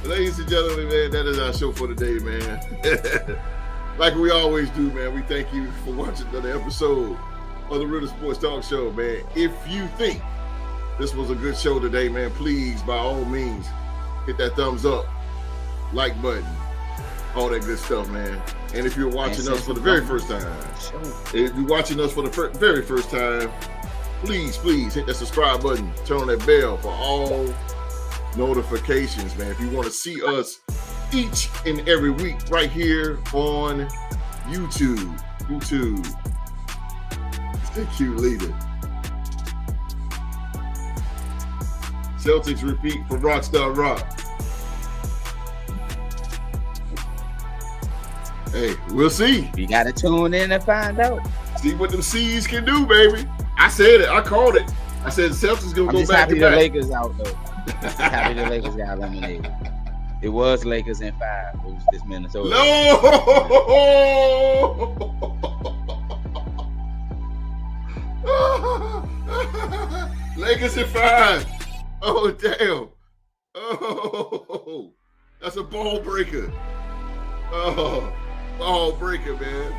Ladies and gentlemen, man, that is our show for today, man. Like we always do, man, we thank you for watching another episode of the Real Sports Talk Show, man. If you think this was a good show today, man, please, by all means, hit that thumbs up, like button, all that good stuff, man. And if you're watching us for the very first time, very first time, please hit that subscribe button, turn on that bell for all notifications, man. If you want to see us each and every week right here on YouTube. It's the cute leader. Celtics repeat for Rockstar Rock. Hey, we'll see. You got to tune in and find out. See what them C's can do, baby. I said it. I called it. I said the Celtics going to go back to back. I'm just happy the Lakers out, though. Happy the Lakers got eliminated. It was Lakers in 5. It was this Minnesota. No! Lakers in 5. Oh, damn. Oh, that's a ball breaker. Oh, ball breaker, man.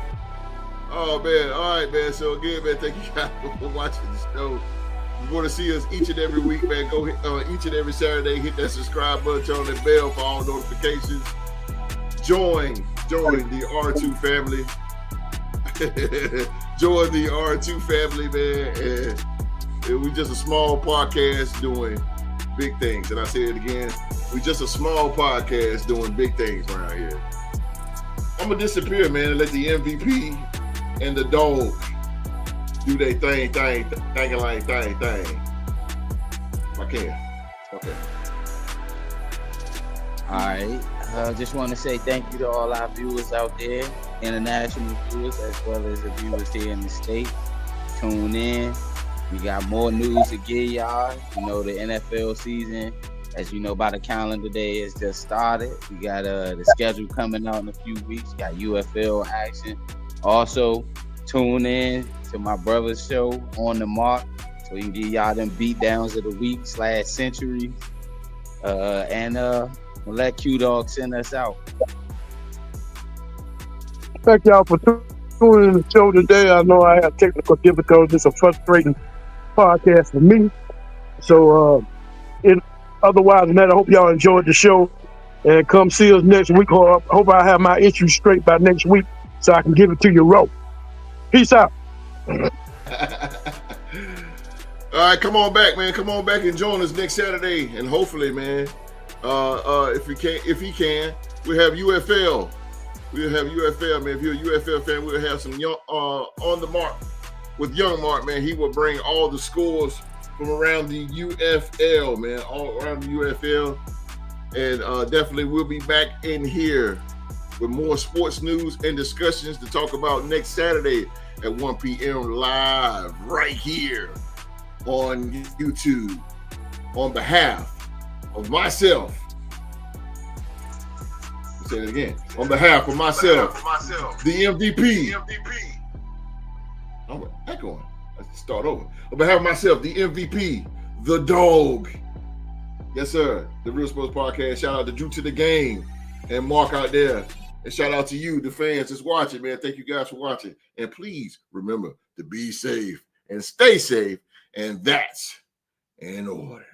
Oh, man. All right, man. So, again, man, thank you guys for watching the show. If you want to see us each and every week, man, go hit, each and every Saturday, hit that subscribe button, turn on that bell for all notifications. Join the R2 family. Join the R2 family, man. And we just a small podcast doing big things. And I say it again, we just a small podcast doing big things around here. I'm going to disappear, man, and let the MVP and the dog do their thing. If I can. Okay. All right. Just want to say thank you to all our viewers out there, international viewers, as well as the viewers here in the States. Tune in. We got more news to give y'all. You know, the NFL season, as you know, by the calendar day, has just started. We got the schedule coming out in a few weeks. Got UFL action. Also, tune in to my brother's show, On the Mark, so we can give y'all them beatdowns of the week / century. And we'll let Q-Dog send us out. Thank y'all for tuning in the show today. I know I have technical difficulties. It's a frustrating podcast for me. So, otherwise than that, I hope y'all enjoyed the show. And come see us next week. I hope I have my issues straight by next week so I can give it to you raw. Peace out. All right, come on back, man. Come on back and join us next Saturday. And hopefully, man, if he can, we'll have UFL. We'll have UFL, man. If you're a UFL fan, we'll have some young On the Mark with Young Mark, man. He will bring all the scores from around the UFL, man, all around the UFL. And definitely we'll be back in here with more sports news and discussions to talk about next Saturday at 1 p.m. live right here on YouTube. On behalf of myself, I'll say it again. On behalf of myself, the MVP. I'm echoing. Let's start over. On behalf of myself, the MVP, the dog. Yes, sir. The Real Sports Podcast. Shout out to Drew to the Game and Mark out there. And shout out to you, the fans that's watching, man. Thank you guys for watching. And please remember to be safe and stay safe. And that's in order.